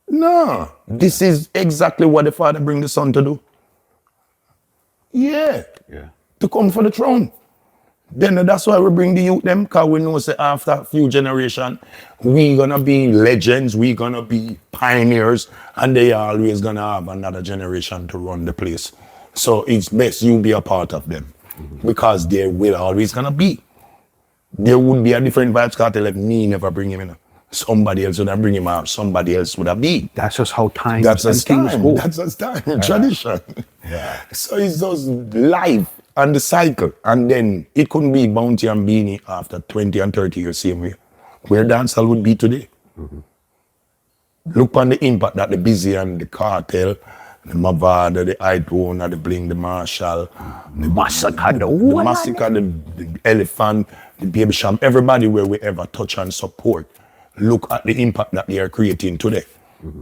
No. This is exactly what the father bring the son to do. Yeah. To come for the throne. Then that's why we bring the youth them, because we know say after a few generations, we gonna be legends, we gonna be pioneers, and they always gonna have another generation to run the place. So it's best you be a part of them, because there will always gonna be. There would be a different Vybz Kartel if me never bring him in. Somebody else would have bring him out, somebody else would have been. That's just how time That's and just things time. go. That's just time, tradition. So it's just life and the cycle. And then it couldn't be Bounty and Beenie after 20 and 30 years same way. Where dancehall would be today. Look on the impact that the Busy and the Kartel, the Mavada, the Aidonia, the Bling, the Marshall, the Massacre, the Elephant, the Baby Sham, everybody where we ever touch and support. Look at the impact that they are creating today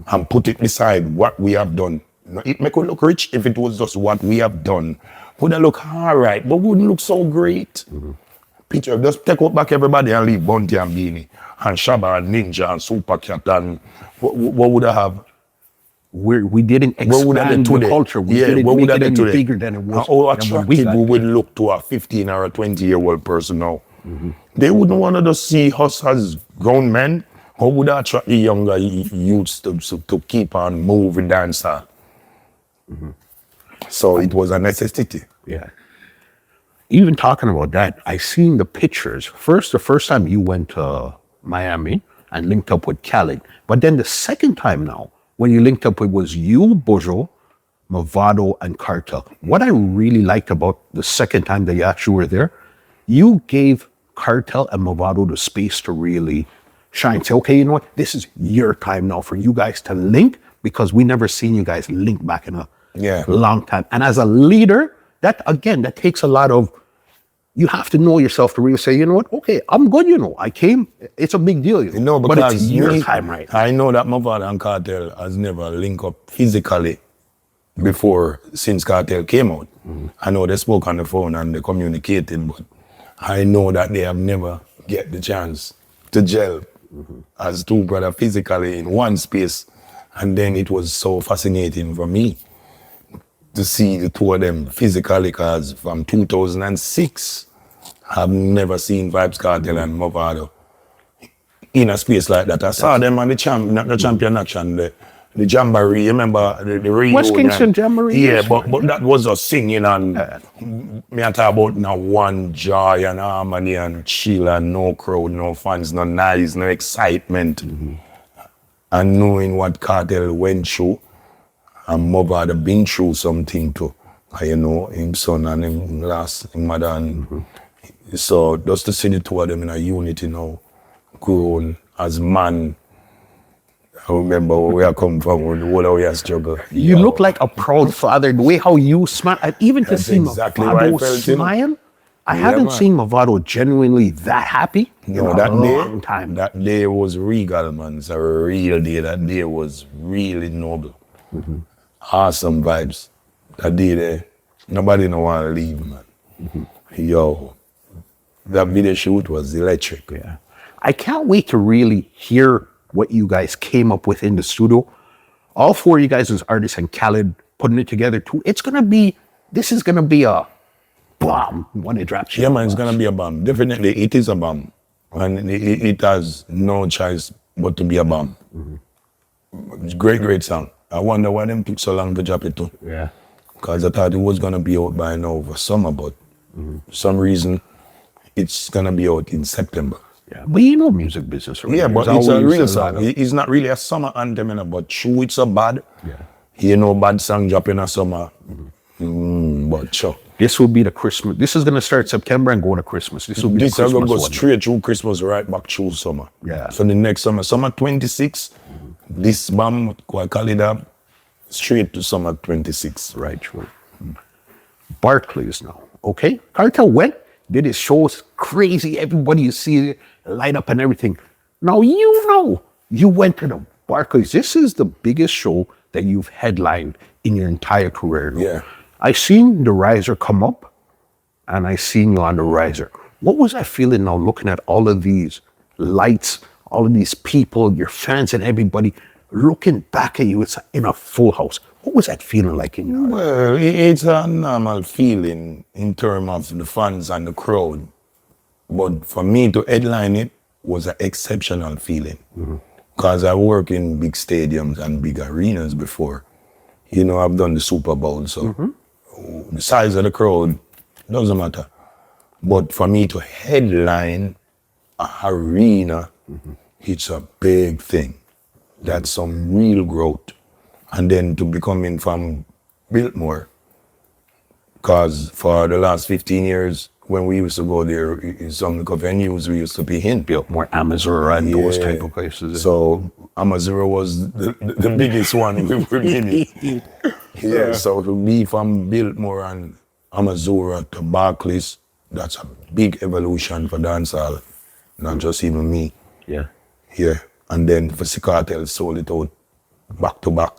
and put it beside what we have done. It make us look rich if it was just what we have done. Would it look all right, but wouldn't look so great. Picture, just take out back everybody and leave Bounty and Beenie and Shabba and Ninja and Super Cat and what would I have? We didn't expand the culture. We didn't make it any bigger than it was. How attractive we would look to a 15 or a 20-year-old person now. They wouldn't want to just see us as grown men How would I attract the younger youths to keep on moving dancehall? So it was a necessity. Yeah. Even talking about that, I seen the pictures. First, the first time you went to Miami and linked up with Khaled. But then the second time now, when you linked up, it was you, Bojo, Mavado, and Kartel. What I really liked about the second time that you actually were there, you gave Kartel and Mavado the space to really shine. Say, okay, you know what? This is your time now for you guys to link, because we never seen you guys link back in a long time. And as a leader, that takes a lot of, you have to know yourself to really say, you know what, okay, I'm good, I came, it's a big deal, but it's your time, right? I know that Mavado and Kartel has never linked up physically before, since Kartel came out. I know they spoke on the phone and they communicated, but I know that they have never get the chance to gel as two brothers physically in one space. And then it was so fascinating for me to see the two of them physically, because from 2006, I've never seen Vybz Kartel and Mavado in a space like that. I saw them on the champion action, the Jamboree, remember the reunion? West Kingston Jamboree. Yeah, but that was us singing, and me I talk about now one joy and harmony and chill and no crowd, no fans, no noise, no excitement. And knowing what Kartel went through, and Mavado been through something too. Him son and him last, him mother. And so just to see the two of them in a unity now, grown as man. I remember where I come from, when the whole of we struggle. You look like a proud father, the way how you smile, and even to see exactly Mavado smile. I haven't seen Mavado genuinely that happy in a long time. That day was regal, man. It's a real day. That day was really noble. Awesome vibes. That day there, nobody no want to leave, man. Yo, that video shoot was electric. Yeah. I can't wait to really hear what you guys came up with in the studio. All four of you guys as artists and Khaled putting it together too. This is gonna be a bomb when it drops. Yeah, man, it's gonna be a bomb. Definitely, it is a bomb. And it has no choice but to be a bomb. Great song. I wonder why them took so long to drop it too. Yeah. Because I thought it was gonna be out by now for summer, but for some reason, it's gonna be out in September. Yeah, but music business. Right? Yeah, but it's a real song. It's not really a summer anthem, but true, it's a bad. Yeah. Bad song drop in a summer. But sure. This will be the Christmas. This is going to start September and go to Christmas. This will be this is going to go straight through Christmas, right back through summer. Yeah. So the next summer 26, this bomb, I call it up, straight to summer 26. Right, true. Barclays now, okay? Kartel went, did his shows, crazy, everybody you see light up and everything. Now you went to the Barclays. This is the biggest show that you've headlined in your entire career. Yeah. I seen the riser come up and I seen you on the riser. What was that feeling now looking at all of these lights, all of these people, your fans and everybody looking back at you? It's in a full house. What was that feeling like in your heart? Well, it's a normal feeling in terms of the fans and the crowd. But for me to headline it was an exceptional feeling. Because I work in big stadiums and big arenas before. I've done the Super Bowl, so the size of the crowd doesn't matter. But for me to headline an arena, it's a big thing. That's some real growth. And then to be coming from Biltmore, because for the last 15 years, when we used to go there, in some venues, we used to be in Biltmore, Amazura, and those type of places. So Amazura was the biggest one we were in. Yeah, so to be from Biltmore and Amazura to Barclays, that's a big evolution for dancehall, not just even me. Yeah. Yeah, and then for Kartel sold it out back to back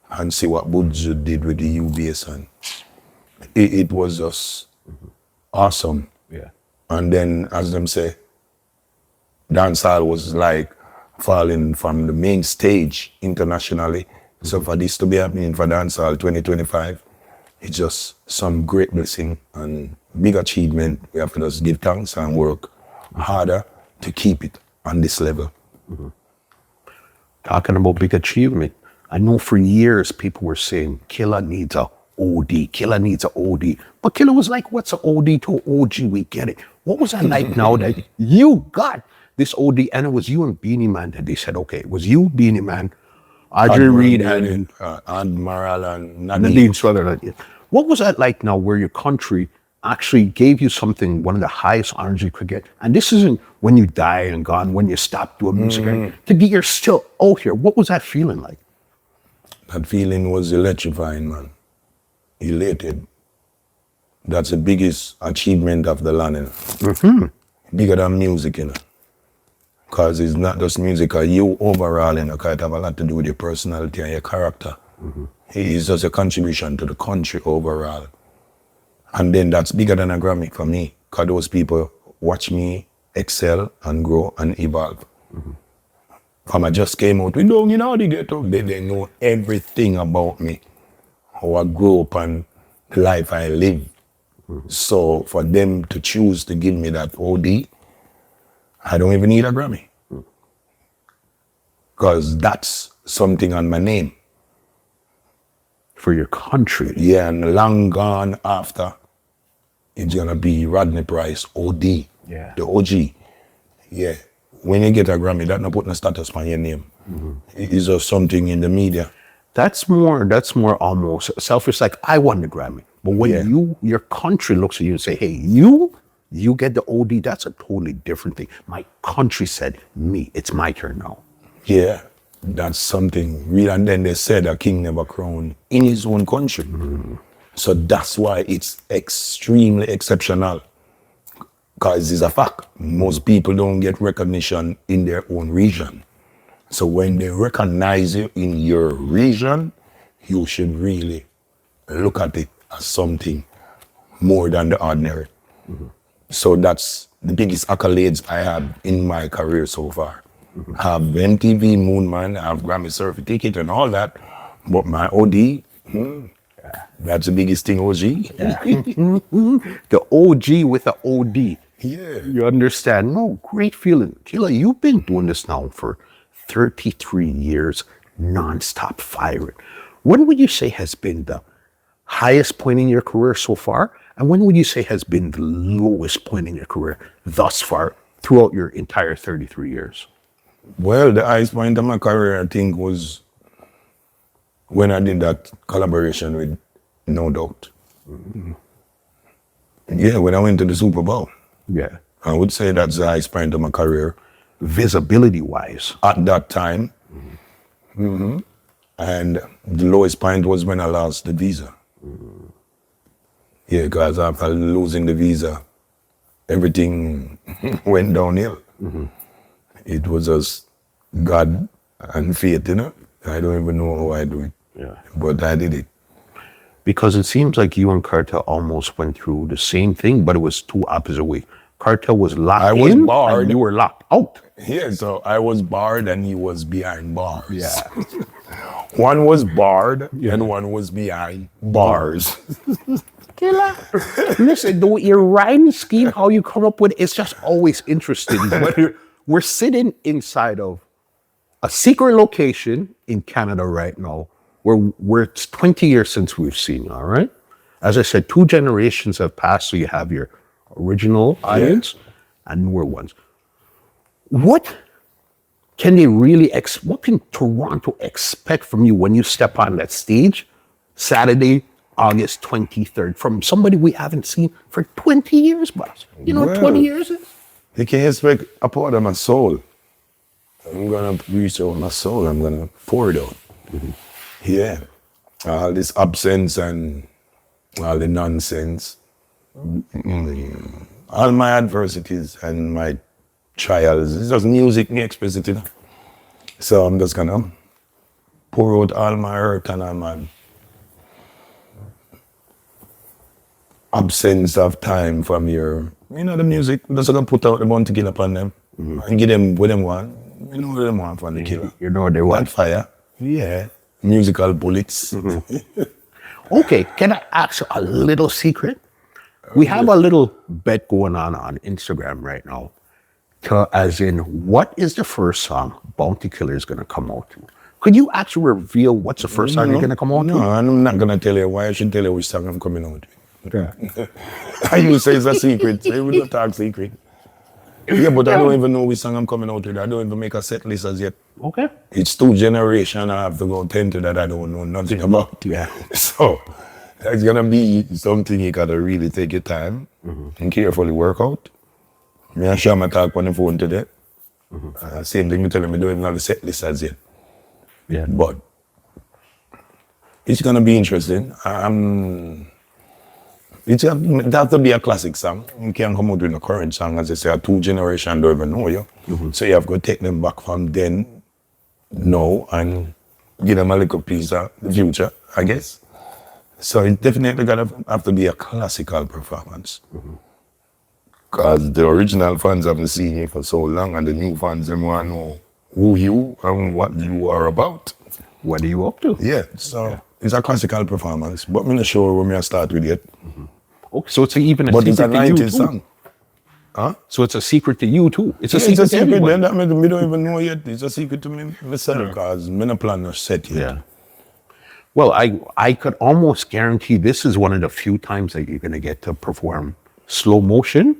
and see what Budju did with the UBS, and it was just awesome. Yeah. And then, as them say, dancehall was like falling from the main stage internationally. So for this to be happening for dancehall 2025, it's just some great blessing and big achievement. We have to just give thanks and work harder to keep it on this level. Talking about big achievement. I know for years people were saying Killer needs a OD. Killer needs a OD. But Killer was like, what's an OD to OG? We get it. What was that like now that you got this OD? And it was you and Beenie Man that they said, okay, it was you, Beenie Man, Audrey Reed, and Admiral and Nadine Sutherland. What was that like now where your country actually gave you something, one of the highest honors you could get? And this isn't when you die and gone, when you stop doing music. To be you're still out here. What was that feeling like? That feeling was electrifying, man. Elated. That's the biggest achievement of the land, you know? Bigger than music, you know. Because it's not just music, you overall, you know, because it have a lot to do with your personality and your character. It's just a contribution to the country overall. And then that's bigger than a Grammy for me, because those people watch me excel and grow and evolve. From I just came out, we don't, you know, they know everything about me, how I grew up and the life I live. So for them to choose to give me that OD, I don't even need a Grammy. Because that's something on my name. For your country. Yeah, and long gone after, it's gonna be Rodney Price, OD, Yeah. the OG. Yeah, when you get a Grammy, that's not putting a status on your name. It's just something in the media. That's more almost selfish, like I won the Grammy. But when your country looks at you and say, hey, you get the OD, that's a totally different thing. My country said, me, it's my turn now. Yeah, that's something real. And then they said a king never crowned in his own country. So that's why it's extremely exceptional. Because it's a fact. Most people don't get recognition in their own region. So when they recognize you in your region, you should really look at it as something more than the ordinary. So that's the biggest accolades I have in my career so far. I have MTV, Moon Man, I have Grammy certificate and all that, but my OD, that's the biggest thing, OG. The OG with the OD. Yeah. You understand? No, great feeling. Killer, you've been doing this now for 33 years, non-stop firing. When would you say has been the highest point in your career so far? And when would you say has been the lowest point in your career thus far throughout your entire 33 years? Well, the highest point of my career, I think, was when I did that collaboration with No Doubt. Yeah, when I went to the Super Bowl. Yeah. I would say that's the highest point of my career. Visibility-wise. At that time. And the lowest point was when I lost the visa. Yeah, because after losing the visa, everything went downhill. It was just God and faith, you know? I don't even know how I do it. Yeah. But I did it. Because it seems like you and Kartel almost went through the same thing, but it was two opposite ways. Kartel was locked was in, barred. and you were locked out. Yeah, so I was barred and he was behind bars. Yeah. One was barred and one was behind bars. Killer. Listen, your rhyme scheme, how you come up with it's just always interesting. But we're sitting inside of a secret location in Canada right now where it's 20 years since we've seen you, all right? As I said, 2 generations have passed, so you have your original audience and newer ones. What can they really what can Toronto expect from you when you step on that stage Saturday, August 23rd, from somebody we haven't seen for 20 years, boss? You know, 20 years is? You can expect a part of my soul. I'm gonna reach out my soul, I'm gonna pour it out. Yeah. All this absence and all the nonsense. All my adversities and my trials. It's just music, me express it, you know? So I'm just gonna pour out all my hurt and all my absence of time from your, you know, the music. I'm just gonna put out the bounty kill upon them and give them what they want. You know what they want from the killer. You know what they want. That fire. Yeah. Musical bullets. Okay, can I ask you a little secret? We have a little bet going on Instagram right now. as in, what is the first song Bounty Killer is going to come out to? Could you actually reveal what's the first song you're going to come out to? No, I'm not going to tell you. Why I should tell you which song I'm coming out with. Yeah. I you say it's a secret. Say we don't talk secret. Yeah, but I don't even know which song I'm coming out with. I don't even make a set list as yet. Okay. It's 2 generations I have to go tend to that I don't know nothing about. Yeah. So that's going to be something you got to really take your time and carefully work out. Me and Shama talk on the phone today. Same thing, me tell him I don't even have a set list as yet. Yeah. But it's gonna be interesting. It have to be a classic song. You can't come out with a current song, as I say, a 2 generation don't even know you. So you have to take them back from then, now, and give them a little piece of the future, I guess. So it definitely gotta have to be a classical performance. Because the original fans haven't seen you for so long, and the new fans them want to know who you and what you are about. What are you up to? Yeah, so it's a classical performance, but I'm not sure when I start with it. Okay, so it's even a But it's a secret to you 90s too. song. Huh? So it's a secret to you too. It's a Yeah, secret it's a to secret, everyone. then that me don't even know yet. It's a secret to me myself, because I'm not plan to set yet. Yeah. Well, I could almost guarantee this is one of the few times that you're going to get to perform slow motion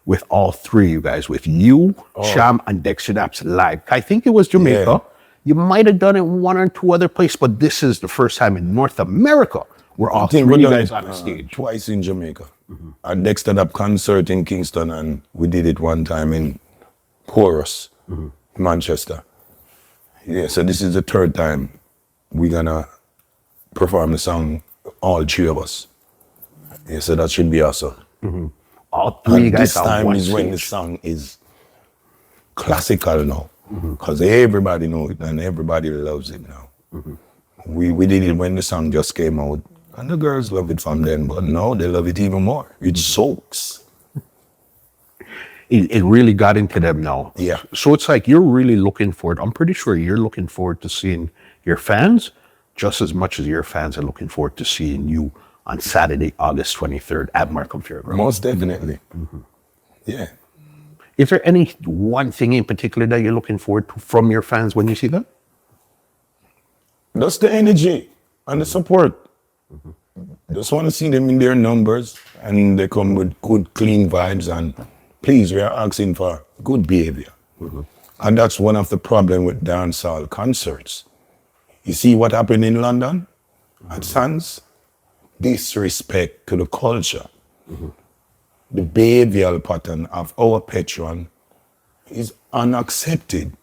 with all 3 of you guys, with you, Sham, and Dexter Daps live. I think it was Jamaica. Yeah. You might have done it 1 or 2 other places, but this is the first time in North America where all 3 we of you done guys it, on the stage. twice in Jamaica. I Dexter up concert in Kingston, and we did it one time in Chorus, Manchester. Yeah, so this is the 3rd time we're gonna perform the song, all 3 of us. Yeah, so that should be awesome. All 3 And guys this on time one is when the stage. song is classical now, because everybody knows it and everybody loves it now. We did it when the song just came out, and the girls love it from then, but now they love it even more. It soaks. It really got into them now. Yeah. So it's like you're really looking forward. I'm pretty sure you're looking forward to seeing your fans just as much as your fans are looking forward to seeing you on Saturday, August 23rd at Markham Fairground. Most definitely. Yeah. Is there any one thing in particular that you're looking forward to from your fans when you see them? That's the energy and the support. Just want to see them in their numbers, and they come with good, clean vibes, and please, we are asking for good behavior. And that's one of the problems with dancehall concerts. You see what happened in London at Sands? Disrespect to the culture. The behavioral pattern of our patron is unaccepted.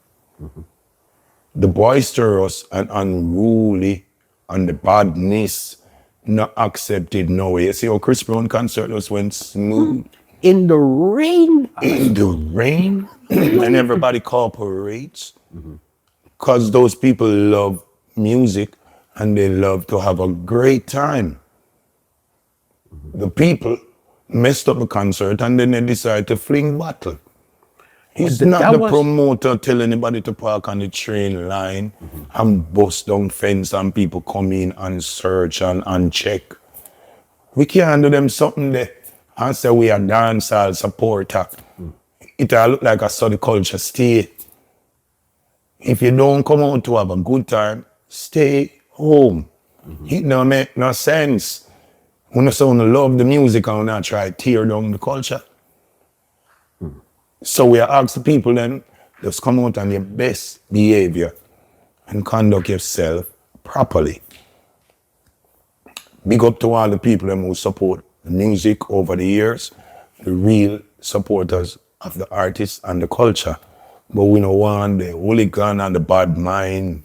The boisterous and unruly and the badness not accepted no way. You see how Chris Brown concert just went smooth? In the rain? In the rain? And everybody cooperates. Because those people love music and they love to have a great time. The people messed up the concert and then they decide to fling battle. It's not the promoter tell anybody to park on the train line and bust down fence and people come in and search and check. We can't do them something there and say we are dancehall supporter. It all look like a study culture stay. If you don't come out to have a good time, stay home. It don't make no sense. When someone love the music and not try to tear down the culture. So we are asking people then, just come out on your best behavior and conduct yourself properly. Big up to all the people who support the music over the years, the real supporters of the artists and the culture. But we don't want the hooligan and the bad mind.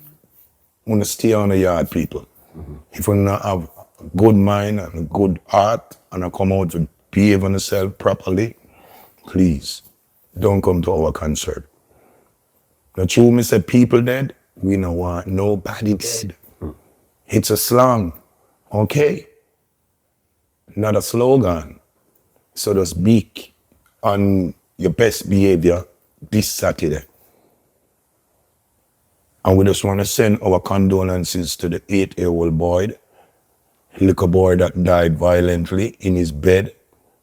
We want to stay on the yard, people. If we not have a good mind and a good heart and I come out to behave on yourself properly, please, don't come to our concert. The truth, me say people dead, we don't want nobody dead. It's a slang, okay? Not a slogan. So just speak on your best behavior this Saturday. And we just want to send our condolences to the 8-year-old boy, little boy that died violently in his bed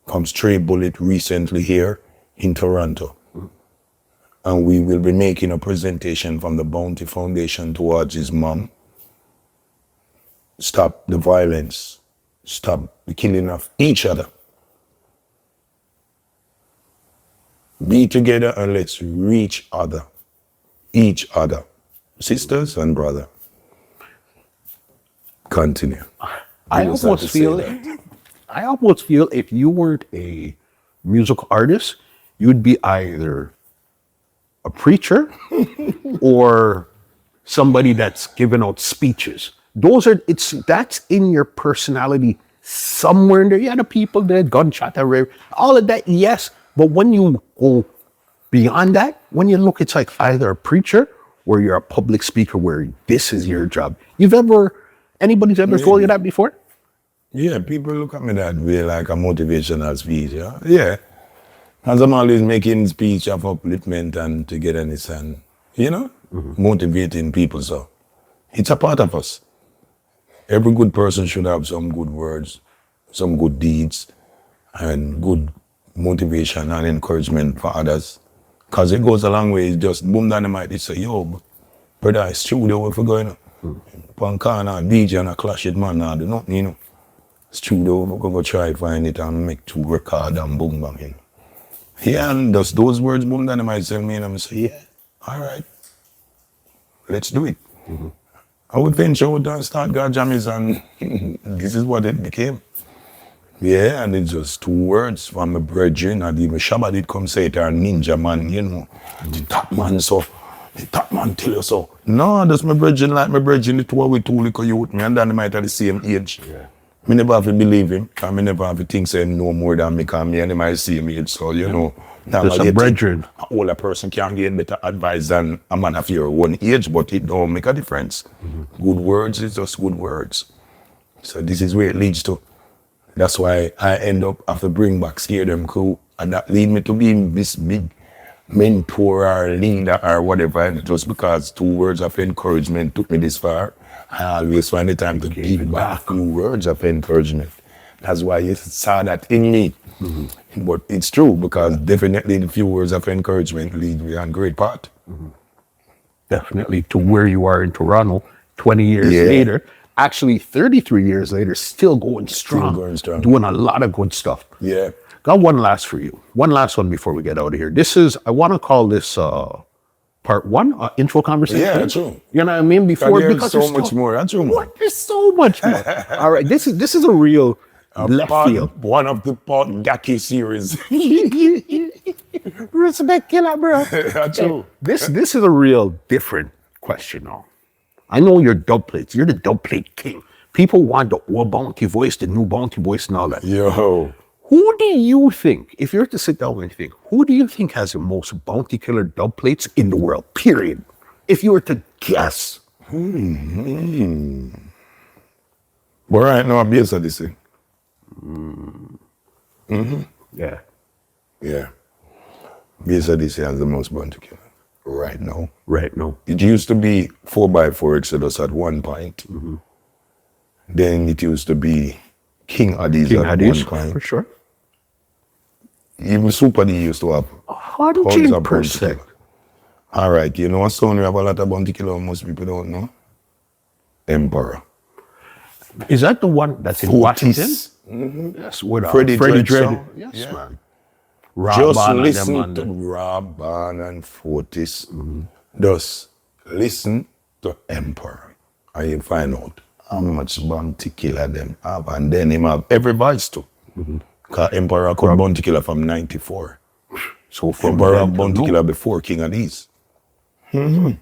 from stray bullet recently here in Toronto. And we will be making a presentation from the Bounty Foundation towards his mom. Stop the violence. Stop the killing of each other. Be together and let's reach each other. Sisters and brother. Continue. I almost feel if you weren't a music artist, you'd be either a preacher or somebody that's giving out speeches. That's in your personality somewhere in there. Yeah, the people dead, gunshot, all of that, yes. But when you go beyond that, when you look, it's like either a preacher or you're a public speaker where this is your job. Anybody's ever told you that before? Yeah, people look at me that way like a motivational speech. Yeah. As I'm always making speech of upliftment and togetherness and, motivating people. So it's a part of us. Every good person should have some good words, some good deeds, and good motivation and encouragement for others. Because it goes a long way. It's just boom dynamite. It's yo, brother, it's true the way we're going. Pankan and DJ and a clash it, man, now do nothing, It's true though, we're going to try find it and make two record and boom bang, Yeah, and just those words, boom, dynamite tell me, and I'm say, yeah, all right, let's do it. I would venture out and start God Jammies, and this is what it became. Yeah, and it's just two words from my brethren, and even Shabba did come say it, our ninja man, the top man, so, the top man tell you so. No, that's my brethren, like my brethren, the two of we two little youth, me and Dynamite are the same age. Yeah. Me never have to believe him, and me never have to think say no more than me, because me and him are the same age, so, That's a brethren. An older person can get better advice than a man of your own age, but it don't make a difference. Good words is just good words. So this is where it leads to. That's why I end up have to bring back Scare Them Crew, and that lead me to being this big mentor or leader or whatever. And just because two words of encouragement took me this far, I always find the time to give back new words of encouragement. That's why you saw that in me. But it's true, because definitely the few words of encouragement lead me on great part. Definitely to where you are in Toronto 20 years later. Actually, 33 years later, still going strong. Doing a lot of good stuff. Yeah. Got one last for you. One last one before we get out of here. I want to call this part one, intro conversation. Yeah, true. You know what I mean? Before, because there's so much more. That's true. What? There's so much more. All right, this is a real left field. One of the part Gaki series. Respect killer, bro. That's true. This is a real different question now. I know you're dub plates. You're the dub plate king. People want the old Bounty voice, the new Bounty voice, and all that. Yo. Who do you think, if you were to sit down and think, who do you think has the most Bounty killer dub plates in the world, period? If you were to guess. But right now, I'm based on this thing. Yeah. Yeah. Based on this has the most Bounty killer. Right now. Right now. It used to be 4x4 Exodus at one point. Then it used to be King Odyssey at one point. For sure. Even Super D used to have 100%. All right, you know what song we have a lot of Bounty killer, most people don't know? Emperor. Is that the one that's in Washington? Yes, with Freddie Dredd. Yes, man. Just listen to Raban and Fortis. Just listen to Emperor. And you find out how much Bounty killer them have. And then him have every voice too. Because Emperor got Bounty killer from 94. So from Emperor Bounty killer before King of Dancehall.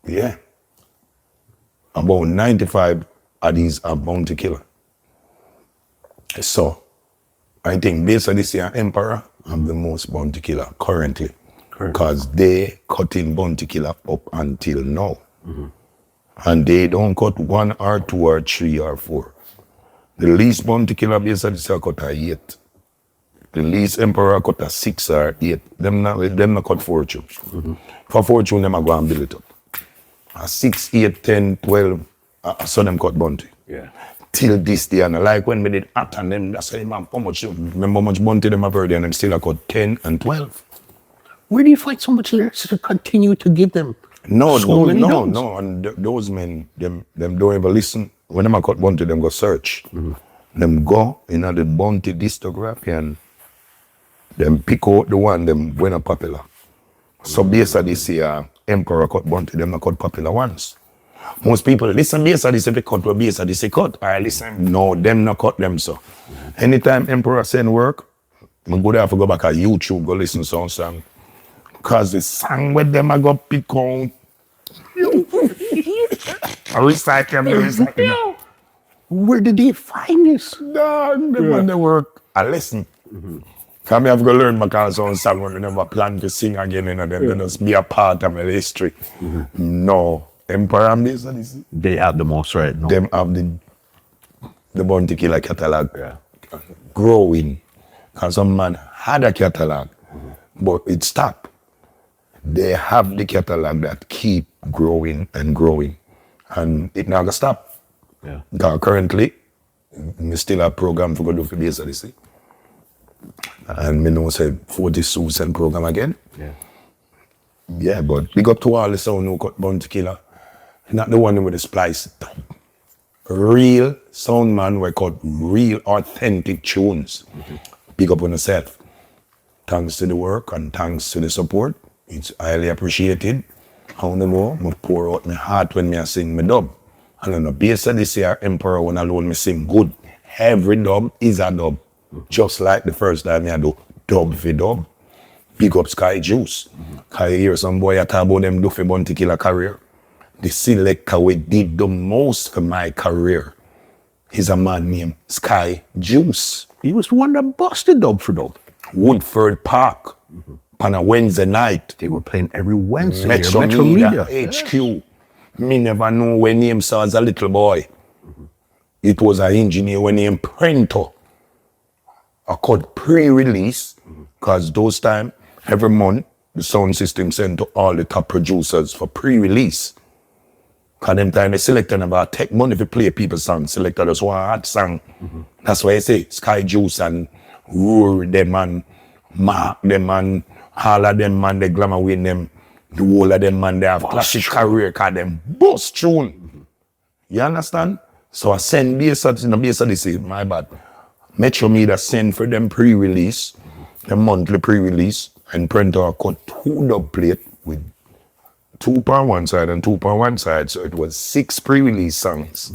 Yeah. About 95 of these are Bounty killer. So I think based on this year, Emperor have the most Bounty killer currently. Because they cutting Bounty killer up until now. And they don't cut 1 or 2 or 3 or 4. The least Bounty killer based on this year cut a 8. The least Emperor cut a 6 or 8. Them not cut 4 tunes. For 4 tunes, them are going to build it up. A 6, 8, 10, 12, so them cut Bounty. Yeah. Till this day, and like when we did At and them, that's how much, remember how much Bounty them have heard, and them still cut 10 and 12. Where do you find so much lyrics to continue to give them? No, many dubs? and those men, them don't ever listen. When them a cut Bounty, them go search. Them go in the Bounty discography and them pick out the one them when a popular. So based on this year, Emperor cut Bounty, them not cut popular ones. Most people listen based on this, if they cut or based on this, they cut. I listen, no, them not cut them so. Anytime Emperor send work, I'm go there to go back at YouTube, go listen to some song. Cause the song with them I go pick out. I recite them. Where did they find this? Them on the work. I listen. Cause I have to learn my cause on song when I never plan to sing again, you know, them just be a part of my history. No. Emperor and this. They have the most right now. Them have the Bounty Killer catalog growing. Cause some man had a catalog, but it stopped. They have the catalog that keep growing and growing, and it not gonna stop. Yeah. Because currently, we still have program to go do for Bass Odyssey. And me know say 40 Sue send program again. Yeah. Yeah, but big up to all the sound who cut Bounty Killer. Not the one with the splice. Real sound man we cut real authentic tunes. Big up on yourself. Thanks to the work and thanks to the support. It's highly appreciated. How you know, I pour out my heart when I sing my dub. And on the bass of this year, Emperor when alone me sing good. Every dub is a dub. Just like the first time I do dub for dub. Big up Sky Juice. Cause you hear some boy talk about them do for Bounty Killer career. The selector we did the most for my career is a man named Sky Juice. He was the one that busted dub for dub. Woodford Park on a Wednesday night. They were playing every Wednesday. Metro Media HQ. Me never know when him saw as a little boy. It was an engineer when named Printer. I called pre-release, because those time, every month, the sound system sent to all the top producers for pre-release. Because them time they selected about take money to play people's songs. Selected just one hot song. That's why I say Sky Juice and Rory them and Mark them and all of them man, they glamour win them. The whole of them man, they have classic career cause them bust tune. You understand? So I send Bass Odyssey, my bad. Metro Media send for them pre-release, the monthly pre-release, and Printer cut 2 dub plate with 2 on one side and 2 on one side. So it was 6 pre-release songs.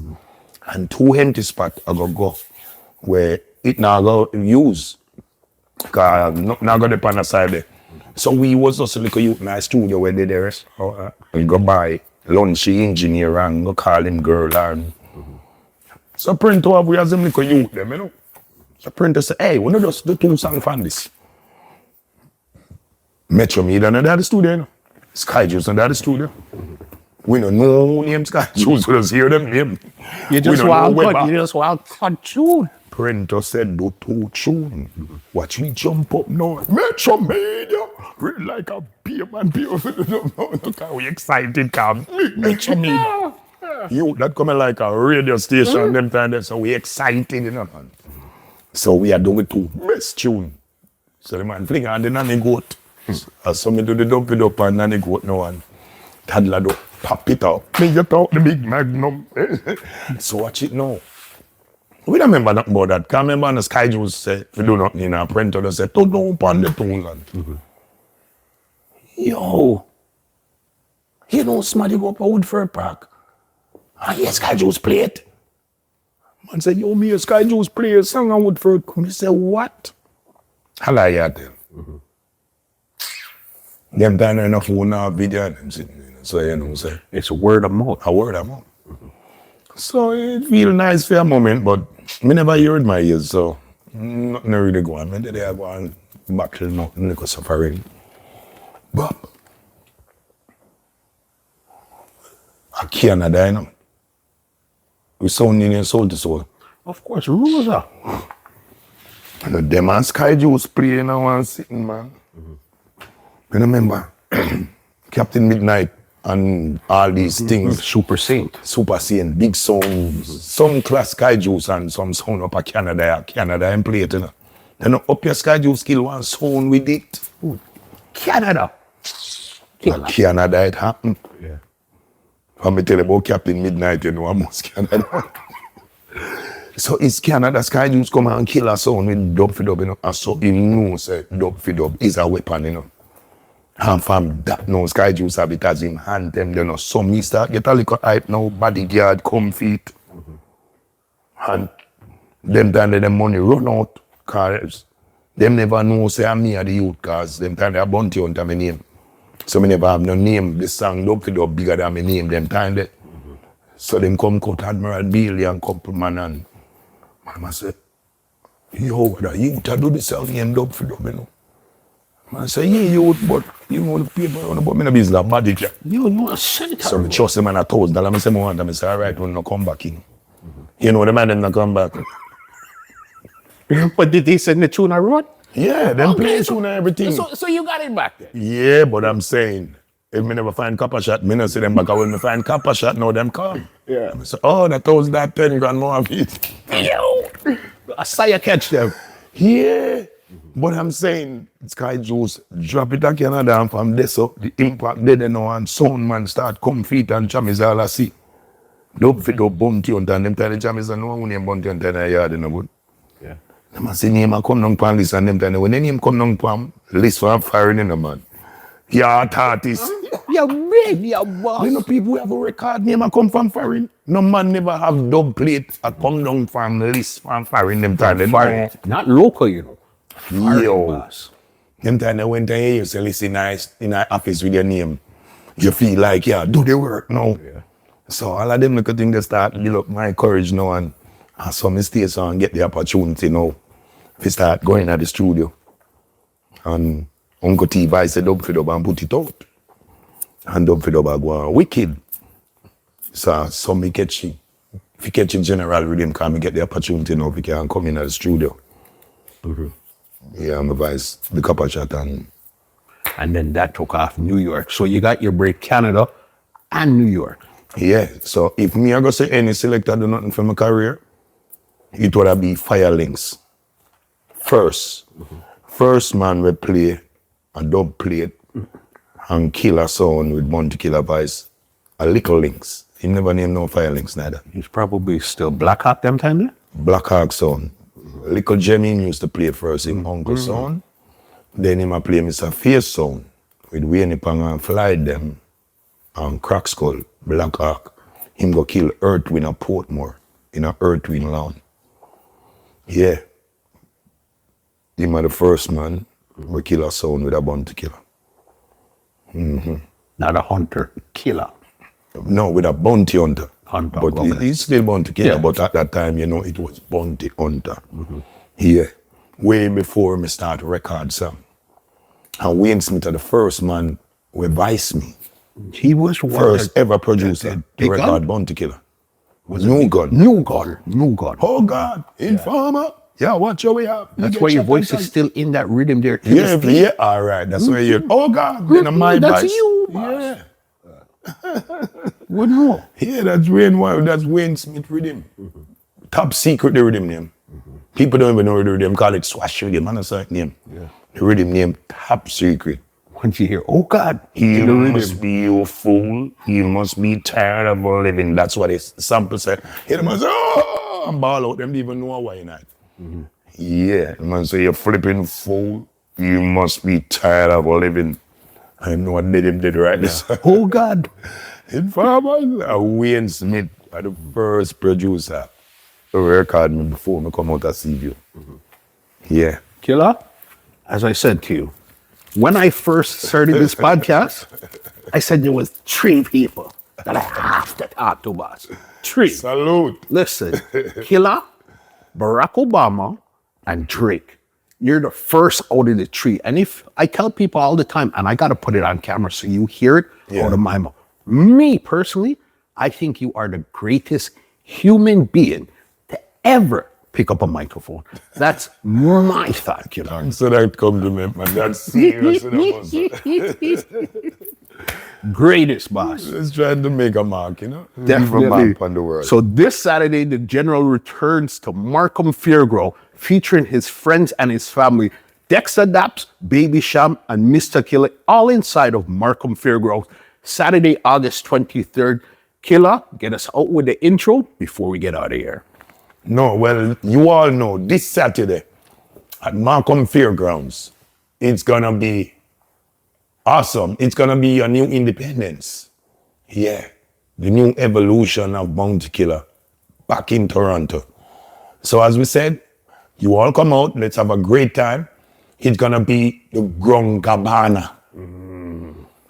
And 2 empty spot I go where it now go use. Cause now go the on the side there. So we was just a little youth in my studio where they there. We go buy lunchy engineer and go call him girl and so Printer we as him little youth them, you know. So Printer say, hey, we not just do 2 songs from this. Metro Media and the studio, you know. Sky Juice and the studio. We don't know who name Sky Juice, we just hear them name. You just wild cut tune. Printer said, do 2 tune. Watch me jump up now. Metro Media, real like a beer man. We excited, come. Metro Media. You that coming like a radio station, them time there, so we excited, you know, man. So we are doing 2 best tune. So the man fling on the nanny goat. So me do the dump it up and nanny goat no one. Toddler do pop it out. Me get out the big magnum. So watch it now. We don't remember nothing about that. Can't remember on the Sky Juice say, if you do nothing in a Printer, they say, don't know upon the tunes. Yo, you know somebody go up a Woodford Park. And yes, Sky Juice play it. Man said, yo, me a Sky Juice play a song on Woodford. He said, what? I like that then. Them time enough phone now video and them sitting, you know, so you know say It's a word of mouth. a word of mouth. So it feel nice for a moment, but me never heard my ears, so nothing really go on. Me they go on battle nothing like suffering. But I Canada, you know. We sounding in soul to soul. Of course, Rosa. And them and Sky Juice playing now and sitting, man. You remember Captain Midnight and all these things. Super Saint. Super Saint, big sounds, some class Sky Juice and some sound up a Canada and play it, you know. Then up your Sky Juice skill one sound with it. Canada. In Canada, it happened. Yeah. I'm tell you about Captain Midnight, you know, almost Canada. So it's Canada, Sky Juice come and kill a sound with dub for dub, you know. And so he knows dub for dub is a weapon, you know. And from that now, Sky Juice have it as him hand them, you know. So me start get a little hype now, bodyguard, comfy. And them time them money run out, cause them never know say I'm me or the youth, cause them time they are bounty hunter my name. So me never have no name. The song dub for dub bigger than my name them time there. So them come cut Admiral Bailey and couple man and man say, yo, the youth do the song and dub for dub, you know. Man say, yeah, youth, but you know the people around about me no business of magic. Yeah. You a senator. So I trust them and $1,000. I say, I want them. I say, all right, we'll not come back in. You know, the man them not come back. But did they send the tune I wrote? Yeah, them play tune and everything. So you got it back then? Yeah, but I'm saying, if me never find copper shot, me not see them back. When me find copper shot, now them come. Yeah. I say, oh, that was that 10 grand more of it. Yo! I saw you catch them. Yeah. But I'm saying, Sky Juice, drop it to Canada and from there, so the impact there now and sound man start come feet and jam is all I see. Dub fit up bounty hunter and them tell the jam is no one name bounty hunter in the yard, you know, but. Yeah. Them a say name a come down pan list and them tell when the name come down pan list for firing in the man. Yeah, artist. You're big, you're boss. You know people who have a record name a come from foreign. No man never have dub plate a come down from list from foreign them time. Foreign. Not local, you know. Yo. Boss. Them time they went to hear you say listen in our office with your name. You feel like, yeah, do the work now. Yeah. So all of them little things they start build up my courage now and so me stay so and get the opportunity now. We start going at the studio. And Uncle T I said dub for dub and put it out. And dub for dub I go wicked. So me catch it. If you catch it general rhythm, can me get the opportunity now if you can come in at the studio. Mm-hmm. Yeah, I'm a vice, the copper shot and then that took off New York. So you got your break Canada and New York. yeah. So if me I go say any selector do nothing for my career, it would be Fire Links. First man we play a dub plate and kill a sound with Monty Killer Vice. A little Links. He never named no Fire Links neither. He's probably still Black Hawk them time there? Black Hawk sound. Little Jemmy used to play first in Uncle sound. Then him a play Mr. Face sound with Wayne Pang and Fly them and Crack Skull, Black Hawk. Him go kill Earthwind at Portmore in a Earthwind lawn. Yeah. Him are the first man we kill a sound with a bounty killer. Not a hunter, killer. No, with a bounty hunter. Hunter, But okay. he's still bounty killer, Yeah. but at that time, you know, it was bounty hunter. Yeah. Way before me start record song. And Wayne Smith are the first man who advised me. He was one First that- ever producer to Big record Gun? bounty killer. Was New Gun. New God. Oh God, Informer. Yeah, watch your way up. That's why your voice is still in that rhythm there. to Yeah, this day. yeah, all right. That's where you're. Oh God, then my That's voice. you, boss. Yeah. What no? Yeah, that's Wayne Smith rhythm. Top secret the rhythm name. People don't even know the rhythm, call it Swash rhythm, and a certain name. Yeah. The rhythm name, top secret. Once you hear, oh God, You the must be a fool. You must be tired of living. That's what his sample said. He must say, oh, and ball out. Them don't even know why not. Yeah, the man say, you flipping fool. You must be tired of living. I know what did right this. oh God. Informer, Wayne Smith, the first producer to record me before me come out of Seaview. Yeah. Killer, as I said to you, when I first started this podcast, I said there was 3 people that I have to talk to, boss. 3. Salute. Listen, Killer, Barack Obama, and Drake. You're the first out of the 3. And if I tell people all the time, and I got to put it on camera so you hear it out of my mouth. Me, personally, I think you are the greatest human being to ever pick up a microphone. That's my thought, Killer. So that compliment, man. That's serious. Greatest, boss. Just trying to make a mark, you know? Leave a Definitely. mark on the world. So this Saturday, the General returns to Markham Fairground, featuring his friends and his family. Dexter Daps, Baby Sham, and Mr. Killer, all inside of Markham Fairgrounds, Saturday, August 23rd. Killer, get us out with the intro before we get out of here. No, well, you all know this Saturday at Markham Fairgrounds, it's gonna be awesome. It's gonna be a new independence. Yeah, the new evolution of Bounty Killer back in Toronto. So as we said, you all come out, let's have a great time. It's gonna be the Grung Cabana.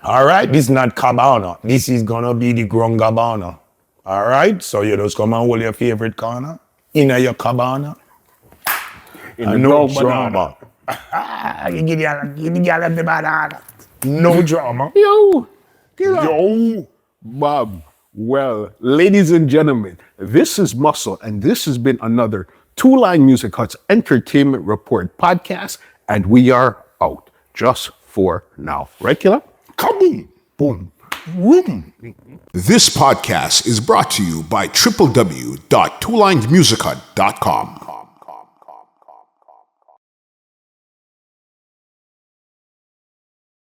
All right, this is not Cabana. This is gonna be the Grung Cabana. All right, so you just come and hold your favorite corner in your cabana. No drama. You give the girl the banana. No drama. Yo, Bob. Well, ladies and gentlemen, this is Muscle, and this has been another Two Line Music Hut's Entertainment Report podcast, and we are out just for now. Right, Killer? Kaboom. Boom. Boom. This podcast is brought to you by www.twolinesmusichut.com.